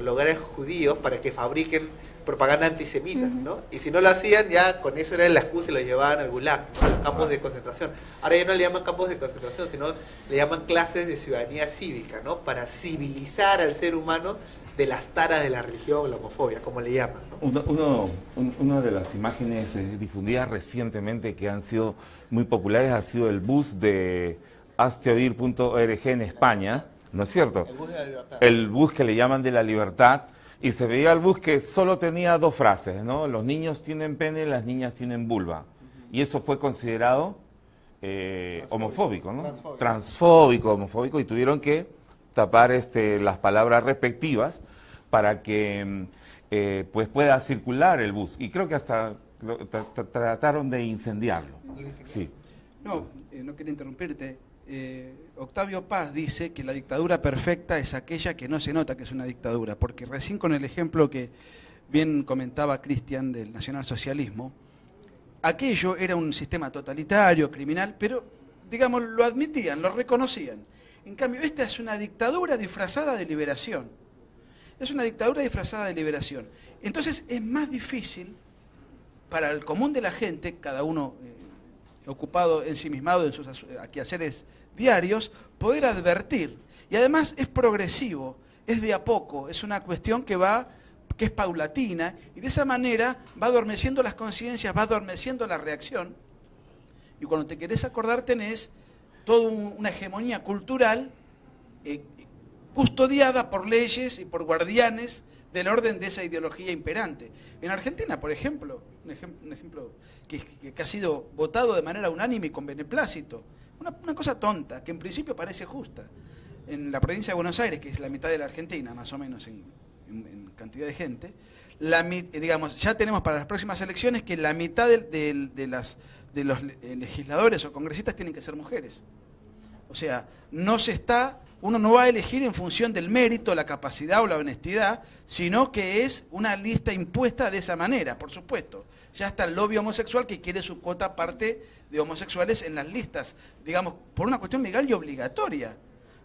lugares judíos para que fabriquen propaganda antisemita, ¿no? Y si no lo hacían, ya con eso era la excusa y los llevaban al Gulag, ¿no? A los campos de concentración. Ahora ya no le llaman campos de concentración, sino le llaman clases de ciudadanía cívica, ¿no? Para civilizar al ser humano de las taras de la religión, la homofobia, como le llaman, ¿no? Una de las imágenes difundidas recientemente que han sido muy populares ha sido el bus de hazteoír.org en España, ¿no es cierto? El bus de la libertad. El bus que le llaman de la libertad, y se veía el bus que solo tenía dos frases, ¿no? Los niños tienen pene, las niñas tienen vulva. Y eso fue considerado homofóbico, ¿no? Transfóbico, homofóbico, y tuvieron que tapar las palabras respectivas para que pues pueda circular el bus. Y creo que hasta trataron de incendiarlo. Sí. No quería interrumpirte. Octavio Paz dice que la dictadura perfecta es aquella que no se nota que es una dictadura, porque recién con el ejemplo que bien comentaba Cristian del nacionalsocialismo, aquello era un sistema totalitario, criminal, pero digamos lo admitían, lo reconocían. En cambio, esta es una dictadura disfrazada de liberación. Es una dictadura disfrazada de liberación. Entonces es más difícil para el común de la gente, cada uno ocupado, ensimismado en sus quehaceres diarios, poder advertir. Y además es progresivo, es de a poco, es una cuestión que es paulatina, y de esa manera va adormeciendo las conciencias, va adormeciendo la reacción, y cuando te querés acordar tenés toda una hegemonía cultural custodiada por leyes y por guardianes del orden de esa ideología imperante. En Argentina, por ejemplo, un ejemplo que ha sido votado de manera unánime y con beneplácito, una cosa tonta, que en principio parece justa. En la provincia de Buenos Aires, que es la mitad de la Argentina, más o menos en cantidad de gente, digamos, ya tenemos para las próximas elecciones que la mitad de los legisladores o congresistas tienen que ser mujeres. O sea, uno no va a elegir en función del mérito, la capacidad o la honestidad, sino que es una lista impuesta de esa manera, por supuesto. Ya está el lobby homosexual que quiere su cuota parte de homosexuales en las listas, digamos, por una cuestión legal y obligatoria.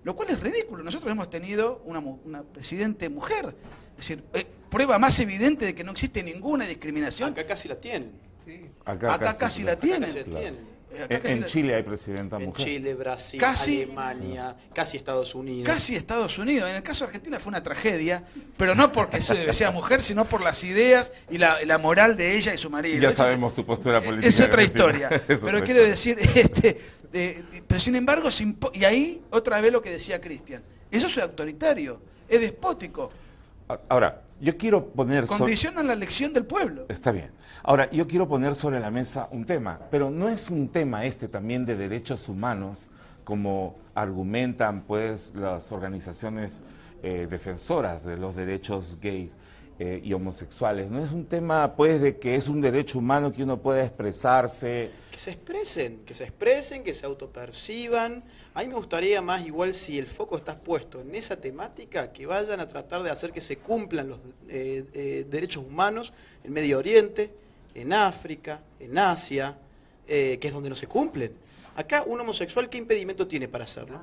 lo cual es ridículo. Nosotros hemos tenido una presidente mujer. Es decir, prueba más evidente de que no existe ninguna discriminación. Acá casi la tienen. Sí. Acá casi la tienen. Acá casi la tienen. En Chile hay presidenta En mujer. Chile, Brasil, Casi- Alemania, casi Estados Unidos. Casi Estados Unidos. En el caso de Argentina fue una tragedia, pero no porque sea mujer, sino por las ideas y la moral de ella y su marido. Ya Eso sabemos tu postura política. es otra argentina. historia. Es Pero otra quiero historia. decir, pero sin embargo, y ahí otra vez lo que decía Cristian. Eso es autoritario, es despótico, Ahora, yo quiero poner... condiciona la elección del pueblo. Está bien. Ahora, yo quiero poner sobre la mesa un tema, pero no es un tema también de derechos humanos, como argumentan pues las organizaciones defensoras de los derechos gays y homosexuales. No es un tema pues de que es un derecho humano que uno pueda expresarse. Que se expresen, que se autoperciban. A mí me gustaría más, igual si el foco está puesto en esa temática, que vayan a tratar de hacer que se cumplan los derechos humanos en Medio Oriente, en África, en Asia, que es donde no se cumplen. Acá un homosexual, ¿qué impedimento tiene para hacerlo?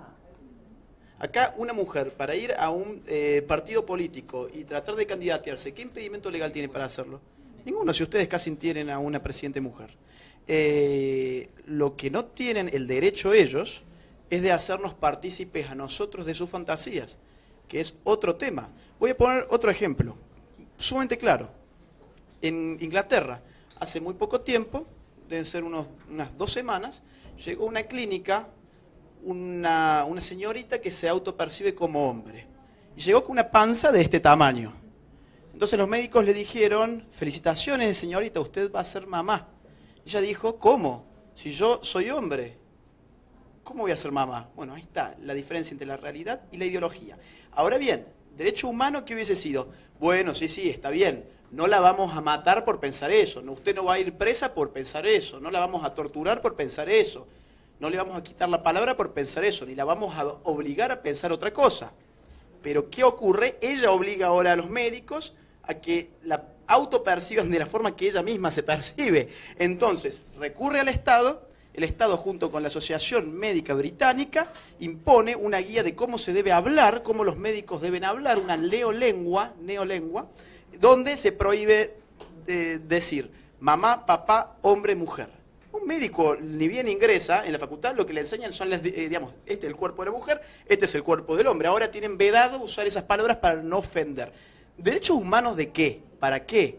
Acá una mujer, para ir a un partido político y tratar de candidatearse, ¿qué impedimento legal tiene para hacerlo? Ninguno, si ustedes casi tienen a una presidente mujer. Lo que no tienen el derecho ellos es de hacernos partícipes a nosotros de sus fantasías, que es otro tema. Voy a poner otro ejemplo, sumamente claro. En Inglaterra, hace muy poco tiempo, deben ser unas 2 semanas, llegó a una clínica una señorita que se autopercibe como hombre. Y llegó con una panza de este tamaño. Entonces los médicos le dijeron, felicitaciones señorita, usted va a ser mamá. Y ella dijo, ¿cómo? Si yo soy hombre, ¿cómo voy a ser mamá? Bueno, ahí está la diferencia entre la realidad y la ideología. Ahora bien, derecho humano, ¿qué hubiese sido? Bueno, sí, está bien. No la vamos a matar por pensar eso. No, usted no va a ir presa por pensar eso. No la vamos a torturar por pensar eso. No le vamos a quitar la palabra por pensar eso. Ni la vamos a obligar a pensar otra cosa. Pero ¿qué ocurre? Ella obliga ahora a los médicos a que la autoperciban de la forma que ella misma se percibe. Entonces, recurre al Estado. El Estado, junto con la Asociación Médica Británica, impone una guía de cómo se debe hablar, cómo los médicos deben hablar, una neolengua, donde se prohíbe decir mamá, papá, hombre, mujer. Un médico ni bien ingresa en la facultad, lo que le enseñan son digamos, este es el cuerpo de la mujer, este es el cuerpo del hombre. Ahora tienen vedado usar esas palabras para no ofender. ¿Derechos humanos de qué? ¿Para qué?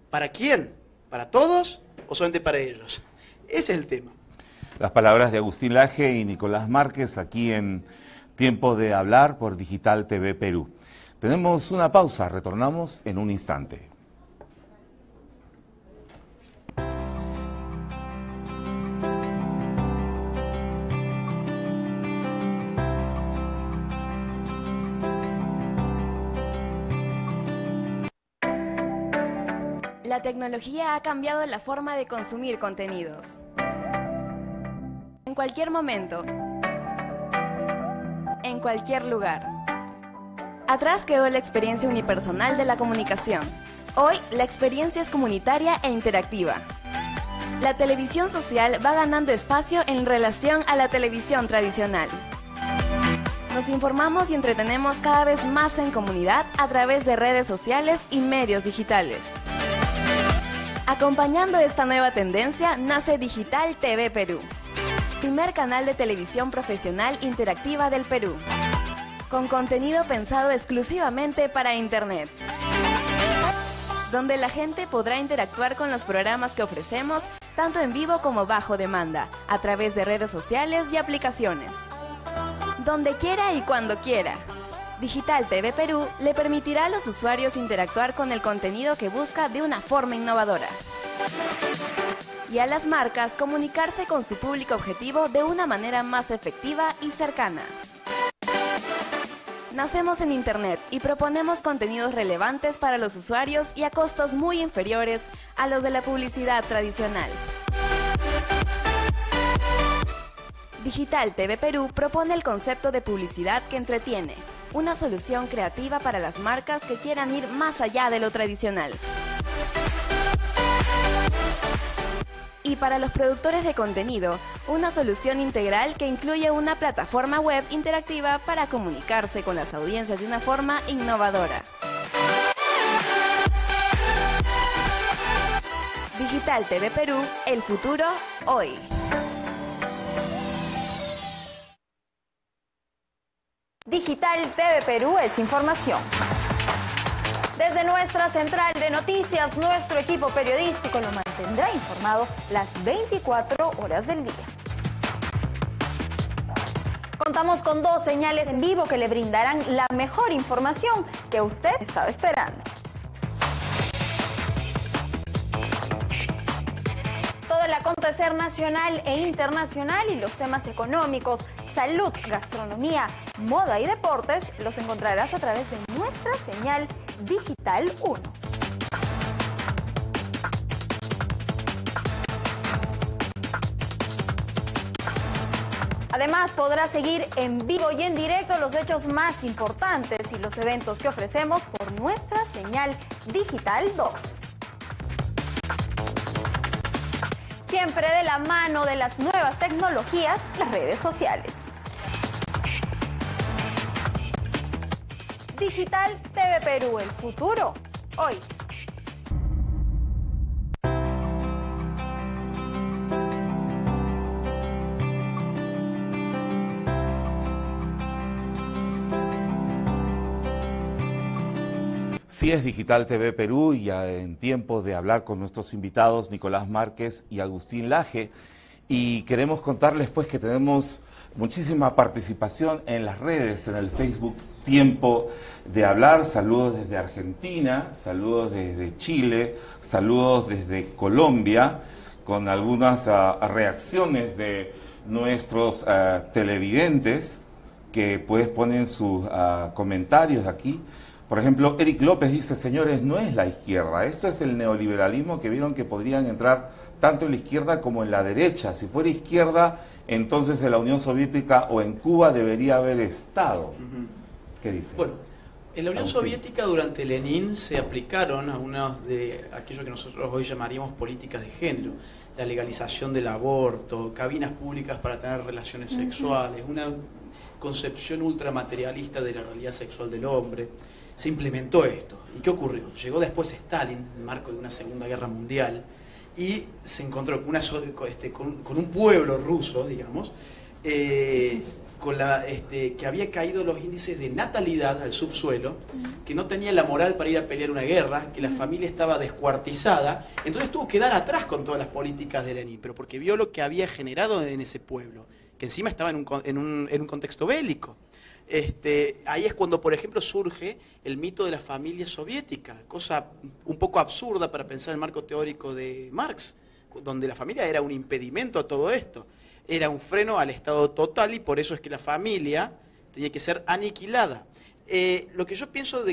¿Para quién? ¿Para todos o solamente para ellos? Ese es el tema. Las palabras de Agustín Laje y Nicolás Márquez aquí en Tiempo de Hablar por Digital TV Perú. Tenemos una pausa, retornamos en un instante. La tecnología ha cambiado la forma de consumir contenidos. En cualquier momento, en cualquier lugar. Atrás quedó la experiencia unipersonal de la comunicación. Hoy, la experiencia es comunitaria e interactiva. La televisión social va ganando espacio en relación a la televisión tradicional. Nos informamos y entretenemos cada vez más en comunidad a través de redes sociales y medios digitales. Acompañando esta nueva tendencia, nace Digital TV Perú, primer canal de televisión profesional interactiva del Perú, con contenido pensado exclusivamente para Internet, donde la gente podrá interactuar con los programas que ofrecemos, tanto en vivo como bajo demanda, a través de redes sociales y aplicaciones. Donde quiera y cuando quiera. Digital TV Perú le permitirá a los usuarios interactuar con el contenido que busca de una forma innovadora. Y a las marcas comunicarse con su público objetivo de una manera más efectiva y cercana. Nacemos en Internet y proponemos contenidos relevantes para los usuarios y a costos muy inferiores a los de la publicidad tradicional. Digital TV Perú propone el concepto de publicidad que entretiene, una solución creativa para las marcas que quieran ir más allá de lo tradicional. Y para los productores de contenido, una solución integral que incluye una plataforma web interactiva para comunicarse con las audiencias de una forma innovadora. Digital TV Perú, el futuro hoy. Digital TV Perú es información. Desde nuestra central de noticias, nuestro equipo periodístico lo mantendrá informado las 24 horas del día. Contamos con 2 señales en vivo que le brindarán la mejor información que usted estaba esperando. Todo el acontecer nacional e internacional y los temas económicos, salud, gastronomía, moda y deportes los encontrarás a través de nuestra señal Digital 1. Además, podrás seguir en vivo y en directo los hechos más importantes y los eventos que ofrecemos por nuestra señal Digital 2. Siempre de la mano de las nuevas tecnologías, las redes sociales. Digital TV Perú, el futuro, hoy. Sí, es Digital TV Perú y ya en tiempo de hablar con nuestros invitados Nicolás Márquez y Agustín Laje. Y queremos contarles pues que tenemos muchísima participación en las redes, en el Facebook Tiempo de Hablar. Saludos desde Argentina, saludos desde Chile, saludos desde Colombia, con algunas reacciones de nuestros televidentes que pues ponen sus comentarios aquí. Por ejemplo, Eric López dice, señores, no es la izquierda, esto es el neoliberalismo que vieron que podrían entrar tanto en la izquierda como en la derecha. Si fuera izquierda, entonces en la Unión Soviética o en Cuba debería haber estado. ¿Qué dice? Bueno, en la Unión Agustín. Soviética durante Lenin se aplicaron algunas de aquello que nosotros hoy llamaríamos políticas de género. La legalización del aborto, cabinas públicas para tener relaciones sexuales, una concepción ultramaterialista de la realidad sexual del hombre. Se implementó esto. ¿Y qué ocurrió? Llegó después Stalin, en el marco de una Segunda Guerra Mundial, y se encontró con un pueblo ruso, digamos, que había caído los índices de natalidad al subsuelo, que no tenía la moral para ir a pelear una guerra, que la familia estaba descuartizada, entonces tuvo que dar atrás con todas las políticas de Lenin, pero porque vio lo que había generado en ese pueblo, que encima estaba en un contexto bélico. Ahí es cuando, por ejemplo, surge el mito de la familia soviética, cosa un poco absurda para pensar en el marco teórico de Marx, donde la familia era un impedimento a todo esto, era un freno al Estado total y por eso es que la familia tenía que ser aniquilada. Lo que yo pienso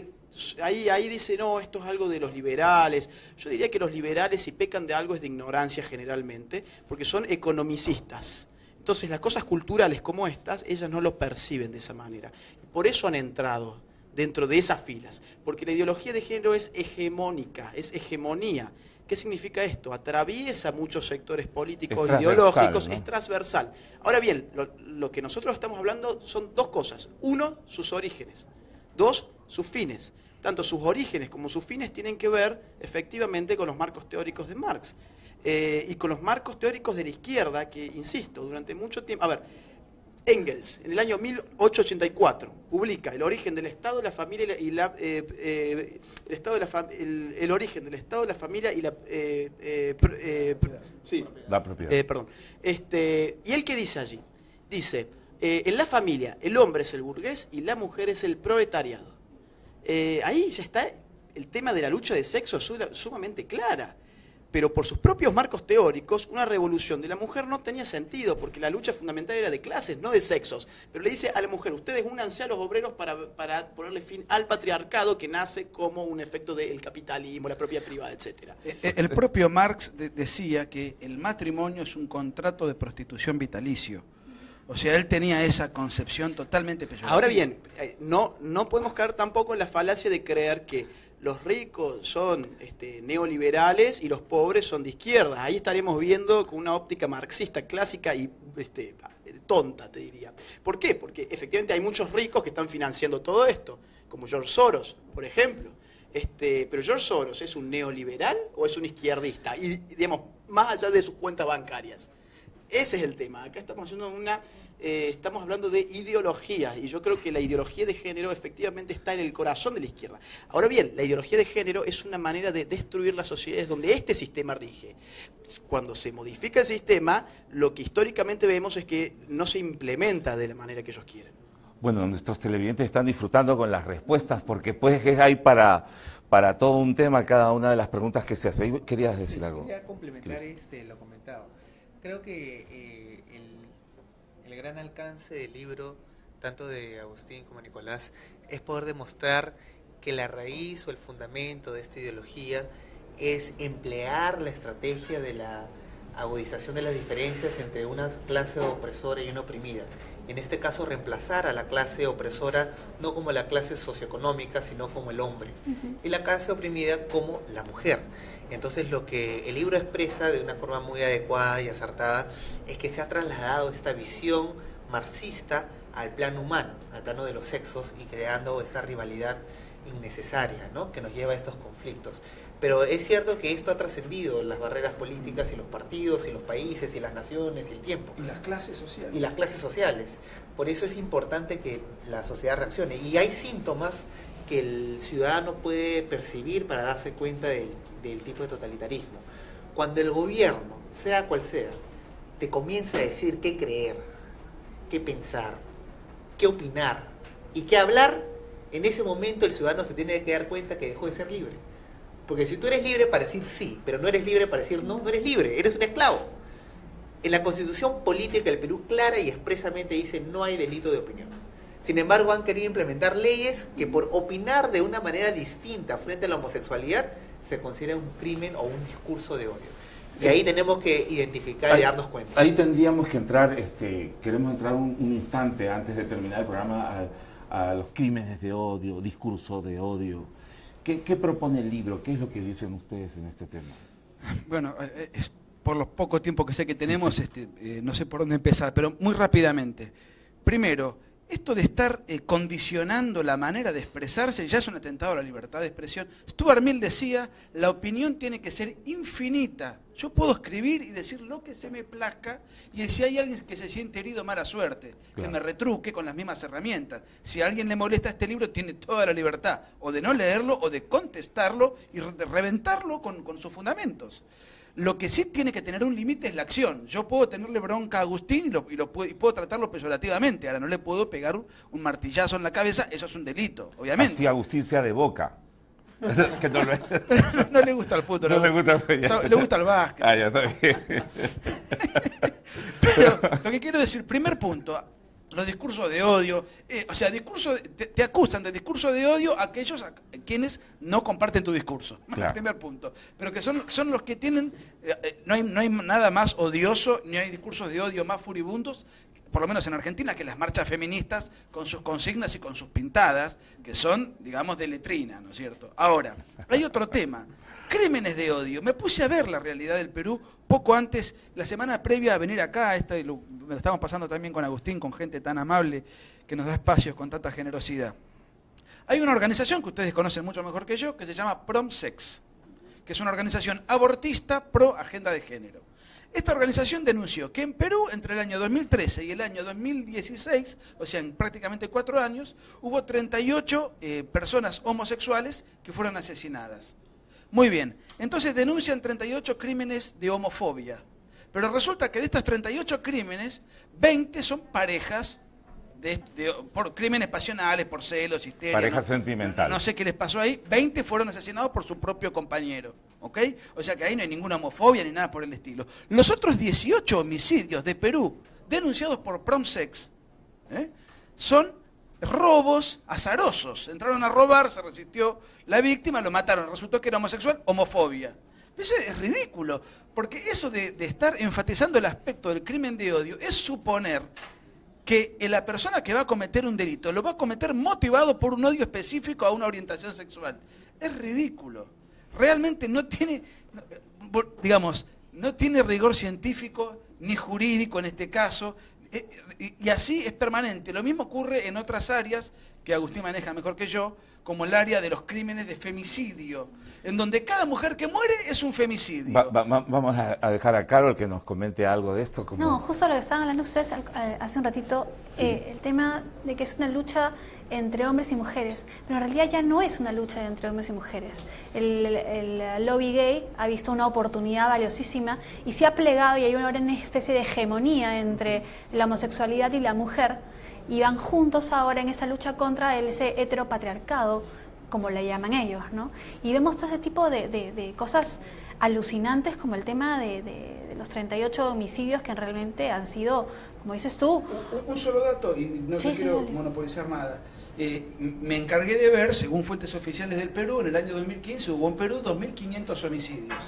ahí dice, no, esto es algo de los liberales. Yo diría que los liberales, si pecan de algo, es de ignorancia generalmente, porque son economicistas. Entonces las cosas culturales como estas, ellas no lo perciben de esa manera. Por eso han entrado dentro de esas filas, porque la ideología de género es hegemónica, es hegemonía. ¿Qué significa esto? Atraviesa muchos sectores políticos, ideológicos, ¿no? Es transversal. Ahora bien, lo que nosotros estamos hablando son 2 cosas. 1, sus orígenes. 2, sus fines. Tanto sus orígenes como sus fines tienen que ver efectivamente con los marcos teóricos de Marx. Y con los marcos teóricos de la izquierda, que, insisto, durante mucho tiempo... A ver, Engels, en el año 1884, publica El origen del Estado, la familia y la... el origen del Estado, la familia y la... la propiedad. Perdón. ¿Y él qué dice allí? Dice, en la familia el hombre es el burgués y la mujer es el proletariado. Ahí ya está el tema de la lucha de sexo sumamente clara. Pero por sus propios marcos teóricos, una revolución de la mujer no tenía sentido, porque la lucha fundamental era de clases, no de sexos. Pero le dice a la mujer, ustedes únanse a los obreros para ponerle fin al patriarcado que nace como un efecto del capitalismo, la propiedad privada, etc. El propio Marx decía que el matrimonio es un contrato de prostitución vitalicio. O sea, él tenía esa concepción totalmente peyorativa. Ahora bien, no podemos caer tampoco en la falacia de creer que los ricos son neoliberales y los pobres son de izquierda. Ahí estaremos viendo con una óptica marxista clásica y tonta, te diría. ¿Por qué? Porque efectivamente hay muchos ricos que están financiando todo esto, como George Soros, por ejemplo. Pero George Soros, ¿es un neoliberal o es un izquierdista? Y, digamos, más allá de sus cuentas bancarias. Ese es el tema. Acá estamos haciendo estamos hablando de ideologías, y yo creo que la ideología de género efectivamente está en el corazón de la izquierda. Ahora bien, la ideología de género es una manera de destruir las sociedades donde este sistema rige. Cuando se modifica el sistema, lo que históricamente vemos es que no se implementa de la manera que ellos quieren. Bueno, nuestros televidentes están disfrutando con las respuestas, porque pues hay para todo un tema cada una de las preguntas que se hace. ¿Querías decir algo? Quería complementar lo comentado. Creo que el gran alcance del libro, tanto de Agustín como de Nicolás, es poder demostrar que la raíz o el fundamento de esta ideología es emplear la estrategia de la agudización de las diferencias entre una clase opresora y una oprimida. En este caso, reemplazar a la clase opresora no como la clase socioeconómica, sino como el hombre, y la clase oprimida como la mujer. Entonces, lo que el libro expresa de una forma muy adecuada y acertada es que se ha trasladado esta visión marxista al plano humano, al plano de los sexos, y creando esta rivalidad innecesaria, ¿no?, que nos lleva a estos conflictos. Pero es cierto que esto ha trascendido las barreras políticas y los partidos y los países y las naciones y el tiempo. Y las clases sociales. Y las clases sociales. Por eso es importante que la sociedad reaccione. Y hay síntomas que el ciudadano puede percibir para darse cuenta del tipo de totalitarismo. Cuando el gobierno, sea cual sea, te comienza a decir qué creer, qué pensar, qué opinar y qué hablar, en ese momento el ciudadano se tiene que dar cuenta que dejó de ser libre. Porque si tú eres libre para decir sí, pero no eres libre para decir no, no eres libre, eres un esclavo. En la Constitución Política del Perú clara y expresamente dice no hay delito de opinión. Sin embargo, han querido implementar leyes que por opinar de una manera distinta frente a la homosexualidad se considera un crimen o un discurso de odio. Y ahí tenemos que identificar y darnos cuenta. Ahí tendríamos que entrar, queremos entrar un instante antes de terminar el programa a los crímenes de odio, discurso de odio. ¿Qué propone el libro? ¿Qué es lo que dicen ustedes en este tema? Bueno, por lo poco tiempo que sé que tenemos, sí. No sé por dónde empezar, pero muy rápidamente. Primero, esto de estar condicionando la manera de expresarse ya es un atentado a la libertad de expresión. Stuart Mill decía, la opinión tiene que ser infinita. Yo puedo escribir y decir lo que se me plazca, y si hay alguien que se siente herido, mala suerte, claro, que me retruque con las mismas herramientas. Si a alguien le molesta este libro, tiene toda la libertad, o de no leerlo, o de contestarlo y de reventarlo con sus fundamentos. Lo que sí tiene que tener un límite es la acción. Yo puedo tenerle bronca a Agustín y puedo tratarlo peyorativamente. Ahora no le puedo pegar un martillazo en la cabeza, eso es un delito, obviamente. Así Agustín sea de Boca. Que no le gusta el fútbol. No le gusta el fútbol. O sea, le gusta el básquet. Ah, ya está bien. Pero lo que quiero decir, primer punto, los discursos de odio, te acusan de discurso de odio a aquellos a quienes no comparten tu discurso. Claro. Primer punto. Pero que son los que tienen, no hay nada más odioso, ni hay discursos de odio más furibundos, por lo menos en Argentina, que las marchas feministas con sus consignas y con sus pintadas, que son, digamos, de letrina, ¿no es cierto? Ahora, hay otro tema. Crímenes de odio. Me puse a ver la realidad del Perú poco antes, la semana previa a venir acá, me lo estamos pasando también con Agustín, con gente tan amable que nos da espacios con tanta generosidad. Hay una organización que ustedes conocen mucho mejor que yo, que se llama PromSex, que es una organización abortista pro agenda de género. Esta organización denunció que en Perú, entre el año 2013 y el año 2016, o sea, en prácticamente 4 años, hubo 38 personas homosexuales que fueron asesinadas. Muy bien, entonces denuncian 38 crímenes de homofobia, pero resulta que de estos 38 crímenes, 20 son parejas por crímenes pasionales, por celos, histeria. Parejas sentimentales. No sé qué les pasó ahí, 20 fueron asesinados por su propio compañero, ¿ok? O sea que ahí no hay ninguna homofobia ni nada por el estilo. Los otros 18 homicidios de Perú, denunciados por PromSex, son robos azarosos. Entraron a robar, se resistió la víctima, lo mataron, resultó que era homosexual, homofobia. Eso es ridículo, porque eso de estar enfatizando el aspecto del crimen de odio es suponer que la persona que va a cometer un delito lo va a cometer motivado por un odio específico a una orientación sexual. es ridículo. Realmente no tiene, digamos, no tiene rigor científico ni jurídico en este caso, y así es permanente. Lo mismo ocurre en otras áreas que Agustín maneja mejor que yo, como el área de los crímenes de femicidio, en donde cada mujer que muere es un femicidio. Vamos a dejar a Carol que nos comente algo de esto. No, justo lo que estaban hablando ustedes hace un ratito, el tema de que es una lucha entre hombres y mujeres, pero en realidad ya no es una lucha entre hombres y mujeres. El lobby gay ha visto una oportunidad valiosísima y se ha plegado, y hay ahora una especie de hegemonía entre la homosexualidad y la mujer, y van juntos ahora en esa lucha contra ese heteropatriarcado, como le llaman ellos, ¿no? Y vemos todo ese tipo de cosas alucinantes, como el tema de los 38 homicidios que realmente han sido, como dices tú... Un solo dato, y no quiero monopolizar nada. Me encargué de ver, según fuentes oficiales del Perú, en el año 2015 hubo en Perú 2.500 homicidios.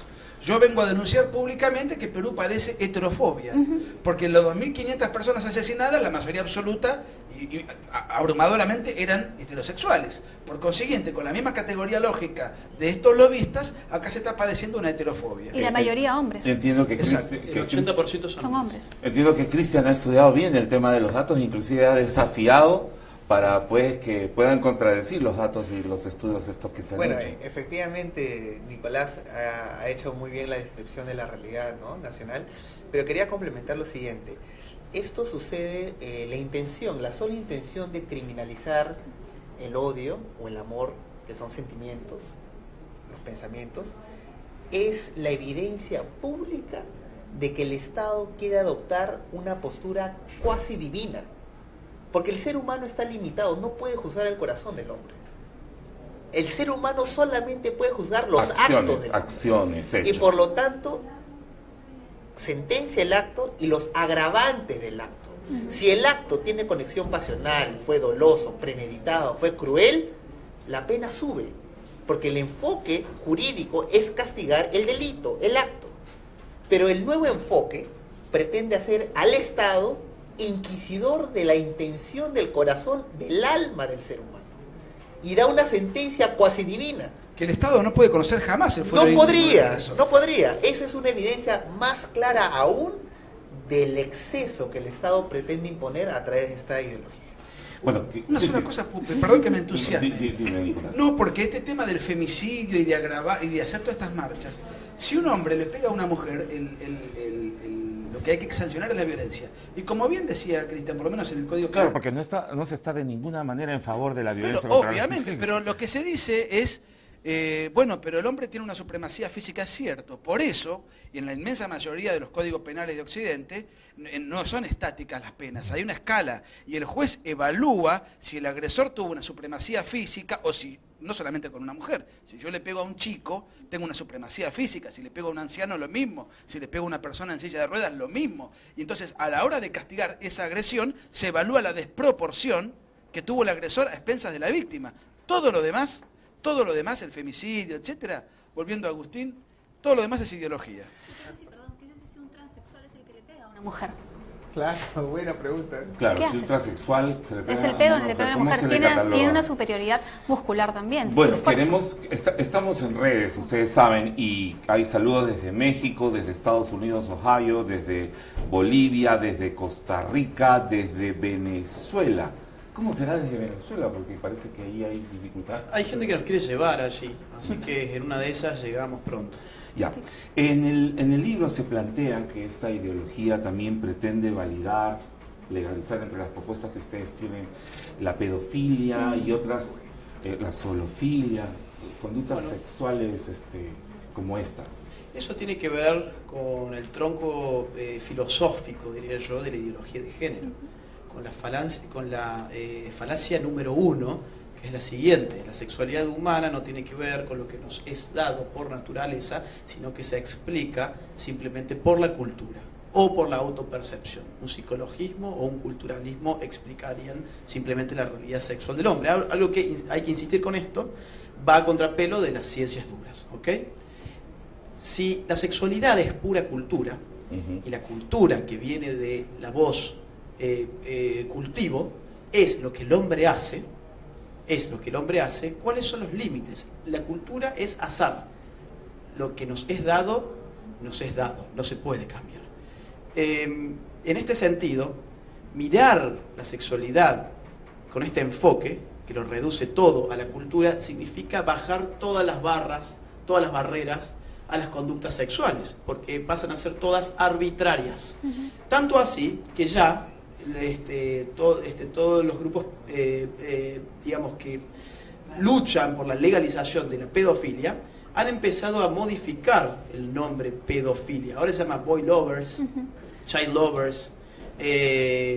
Yo vengo a denunciar públicamente que Perú padece heterofobia, porque las 2.500 personas asesinadas, la mayoría absoluta y abrumadoramente eran heterosexuales. Por consiguiente, con la misma categoría lógica de estos lobistas, acá se está padeciendo una heterofobia. Y la mayoría hombres. Entiendo que el 80% son hombres. Entiendo que Cristian ha estudiado bien el tema de los datos, inclusive ha desafiado para pues que puedan contradecir los datos y los estudios estos que se han hecho. Efectivamente, Nicolás ha hecho muy bien la descripción de la realidad, ¿no?, nacional, pero quería complementar lo siguiente. Esto sucede, la sola intención de criminalizar el odio o el amor, que son sentimientos, los pensamientos, es la evidencia pública de que el Estado quiere adoptar una postura cuasi divina. Porque el ser humano está limitado, no puede juzgar el corazón del hombre. El ser humano solamente puede juzgar los actos hechos. Y por lo tanto, sentencia el acto y los agravantes del acto. Si el acto tiene conexión pasional, fue doloso, premeditado, fue cruel, la pena sube. Porque el enfoque jurídico es castigar el delito, el acto. Pero el nuevo enfoque pretende hacer al Estado inquisidor de la intención del corazón, del alma del ser humano, y da una sentencia cuasi divina. Que el Estado no puede conocer jamás el fuero íntimo de la persona. No podría. Eso es una evidencia más clara aún del exceso que el Estado pretende imponer a través de esta ideología. Bueno, una sola cosa, perdón que me entusiasme. No, porque este tema del femicidio y de agravar y de hacer todas estas marchas, si un hombre le pega a una mujer, lo que hay que sancionar es la violencia. Y como bien decía Cristian, por lo menos en el Código Penal... Claro, porque no se está de ninguna manera en favor de la violencia. Pero, obviamente, pero lo que se dice es, bueno, pero el hombre tiene una supremacía física, es cierto. Por eso, y en la inmensa mayoría de los códigos penales de Occidente, no son estáticas las penas, hay una escala. Y el juez evalúa si el agresor tuvo una supremacía física o si... No solamente con una mujer. Si yo le pego a un chico, tengo una supremacía física. Si le pego a un anciano, lo mismo. Si le pego a una persona en silla de ruedas, lo mismo. Y entonces, a la hora de castigar esa agresión, se evalúa la desproporción que tuvo el agresor a expensas de la víctima. Todo lo demás, el femicidio, etcétera, volviendo a Agustín, todo lo demás es ideología. Perdón, ¿qué es si un transexual es el que le pega a una mujer? Claro, buena pregunta. Claro, si un transexual se le pega es el pego, le pega a una mujer, tiene una superioridad muscular también. Bueno, estamos en redes, ustedes saben, y hay saludos desde México, desde Estados Unidos, Ohio, desde Bolivia, desde Costa Rica, desde Venezuela. ¿Cómo será desde Venezuela? Porque parece que ahí hay dificultad. Hay gente que nos quiere llevar allí, así que en una de esas llegamos pronto. Ya. En el libro se plantea que esta ideología también pretende validar, legalizar entre las propuestas que ustedes tienen la pedofilia y otras, la zoofilia, conductas sexuales como estas. Eso tiene que ver con el tronco filosófico, diría yo, de la ideología de género, con la falacia número 1, que es la siguiente: la sexualidad humana no tiene que ver con lo que nos es dado por naturaleza, sino que se explica simplemente por la cultura o por la autopercepción. Un psicologismo o un culturalismo explicarían simplemente la realidad sexual del hombre. Algo que hay que insistir con esto, va a contrapelo de las ciencias duras, ¿ok? Si la sexualidad es pura cultura, y la cultura que viene de la voz cultivo es lo que el hombre hace, es lo que el hombre hace, ¿cuáles son los límites? La cultura es azar. Lo que nos es dado, no se puede cambiar. En este sentido, mirar la sexualidad con este enfoque, que lo reduce todo a la cultura, significa bajar todas las barreras a las conductas sexuales, porque pasan a ser todas arbitrarias. Tanto así que ya todos los grupos digamos que luchan por la legalización de la pedofilia han empezado a modificar el nombre pedofilia. Ahora se llama boy lovers, child lovers,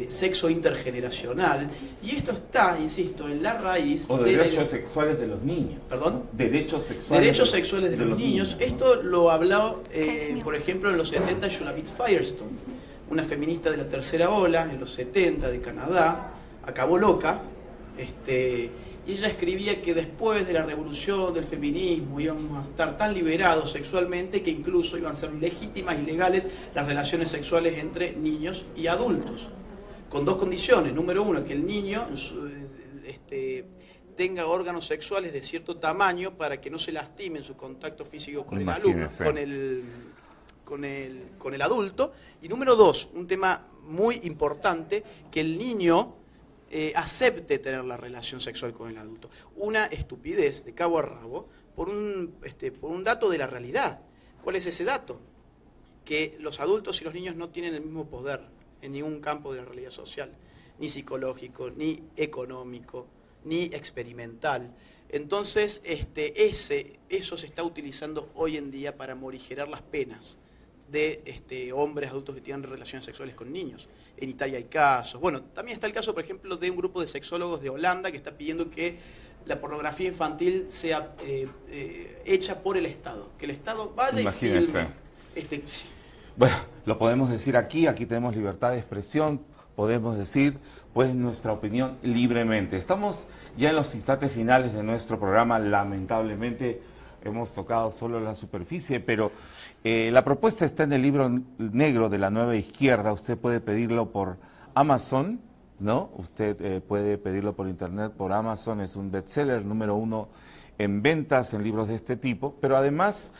sexo intergeneracional, y esto está, insisto, en la raíz o de derechos sexuales de los niños. ¿Perdón? Derechos sexuales de los niños. Esto lo habló, por ejemplo, en los 70 Shulamit Firestone, una feminista de la tercera ola, en los 70, de Canadá, acabó loca, y ella escribía que después de la revolución del feminismo íbamos a estar tan liberados sexualmente que incluso iban a ser legítimas y legales las relaciones sexuales entre niños y adultos, con dos condiciones. Número uno, que el niño tenga órganos sexuales de cierto tamaño para que no se lastime en su contacto físico con el alumno, con el adulto. Y número dos, un tema muy importante, que el niño acepte tener la relación sexual con el adulto. Una estupidez de cabo a rabo por un dato de la realidad. ¿Cuál es ese dato? Que los adultos y los niños no tienen el mismo poder en ningún campo de la realidad social, ni psicológico, ni económico, ni experimental. Entonces, eso se está utilizando hoy en día para morigerar las penas de hombres adultos que tienen relaciones sexuales con niños. En Italia hay casos. Bueno, también está el caso, por ejemplo, de un grupo de sexólogos de Holanda que está pidiendo que la pornografía infantil sea hecha por el Estado. Que el Estado vaya y filme. Bueno, lo podemos decir aquí tenemos libertad de expresión, podemos decir pues nuestra opinión libremente. Estamos ya en los instantes finales de nuestro programa, lamentablemente hemos tocado solo la superficie, pero la propuesta está en el libro negro de la Nueva Izquierda. Usted puede pedirlo por Amazon, ¿no? Usted puede pedirlo por internet, por Amazon. Es un bestseller número 1 en ventas en libros de este tipo. Pero además,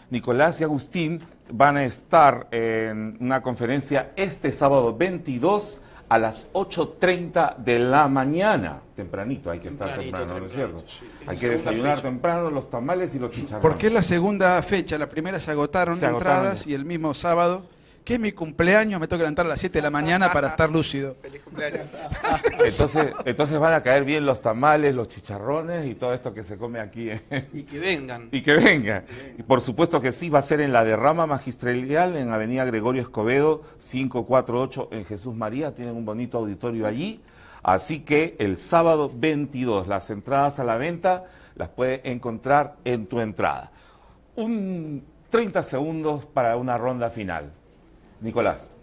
Nicolás y Agustín van a estar en una conferencia este sábado 22 a las 8:30 de la mañana. Tempranito, hay que estar temprano, ¿no es cierto? Sí. Hay que desayunar temprano, los tamales y los chicharrones. Porque es la segunda fecha, la primera se agotaron entradas y el mismo sábado, que es mi cumpleaños, me tengo que levantar a las 7 de la mañana para estar lúcido. Feliz cumpleaños. Entonces van a caer bien los tamales, los chicharrones y todo esto que se come aquí. Y que vengan. Y que vengan. Y por supuesto que sí, va a ser en la Derrama Magistral, en Avenida Gregorio Escobedo, 548 en Jesús María. Tienen un bonito auditorio allí. Así que el sábado 22, las entradas a la venta las puede encontrar en tu entrada. 30 segundos para una ronda final. Nicolás.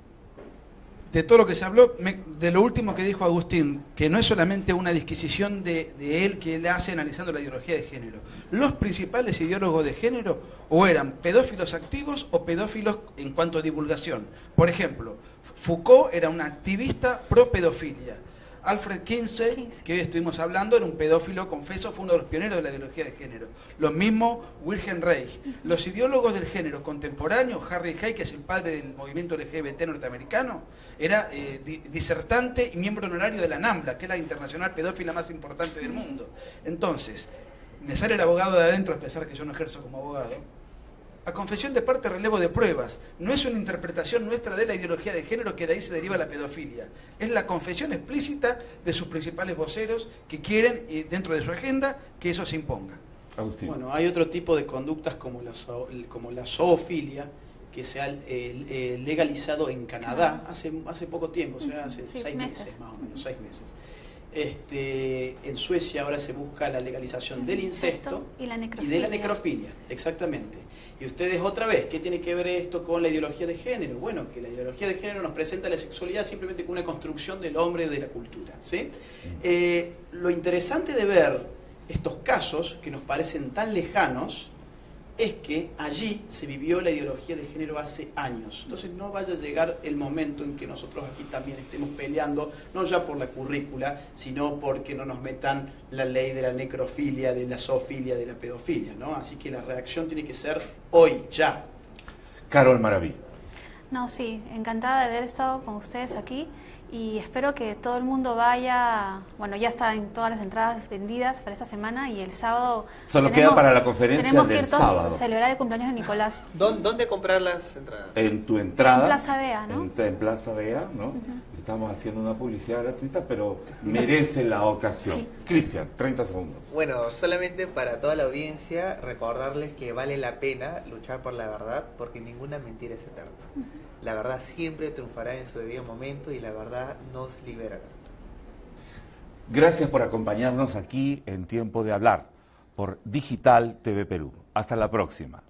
De todo lo que se habló, de lo último que dijo Agustín, que no es solamente una disquisición de él que él hace analizando la ideología de género. Los principales ideólogos de género o eran pedófilos activos o pedófilos en cuanto a divulgación. Por ejemplo, Foucault era un activista pro pedofilia. Alfred Kinsey, que hoy estuvimos hablando, era un pedófilo confeso, fue uno de los pioneros de la ideología de género. Lo mismo Wilhelm Reich. Los ideólogos del género contemporáneos, Harry Hay, que es el padre del movimiento LGBT norteamericano, era disertante y miembro honorario de la NAMBLA, que es la internacional pedófila más importante del mundo. Entonces, me sale el abogado de adentro, a pesar que yo no ejerzo como abogado. A confesión de parte, relevo de pruebas. No es una interpretación nuestra de la ideología de género que de ahí se deriva la pedofilia. Es la confesión explícita de sus principales voceros que quieren, dentro de su agenda, que eso se imponga. Agustín. Bueno, hay otro tipo de conductas como la zoofilia, que se ha legalizado en Canadá hace poco tiempo, o sea, hace 6 meses más o menos, 6 meses. En Suecia ahora se busca la legalización del incesto y de la necrofilia, exactamente. Y ustedes otra vez, ¿qué tiene que ver esto con la ideología de género? Bueno, que la ideología de género nos presenta la sexualidad simplemente como una construcción del hombre de la cultura, ¿sí? Lo interesante de ver estos casos que nos parecen tan lejanos es que allí se vivió la ideología de género hace años. Entonces no vaya a llegar el momento en que nosotros aquí también estemos peleando, no ya por la currícula, sino porque no nos metan la ley de la necrofilia, de la zoofilia, de la pedofilia, ¿no? Así que la reacción tiene que ser hoy, ya. Carol Maraví. No, sí, encantada de haber estado con ustedes aquí y espero que todo el mundo vaya, bueno, ya están todas las entradas vendidas para esta semana y el sábado... Solo queda para la conferencia tenemos que del ir todos sábado. a celebrar el cumpleaños de Nicolás. ¿Dónde comprar las entradas? En tu entrada. En Plaza Vea, ¿no? En Plaza Vea, ¿no? Estamos haciendo una publicidad gratuita, pero merece la ocasión. Sí. Cristian, 30 segundos. Bueno, solamente para toda la audiencia recordarles que vale la pena luchar por la verdad, porque ninguna mentira es eterna. La verdad siempre triunfará en su debido momento y la verdad nos liberará. Gracias por acompañarnos aquí en Tiempo de Hablar por Digital TV Perú. Hasta la próxima.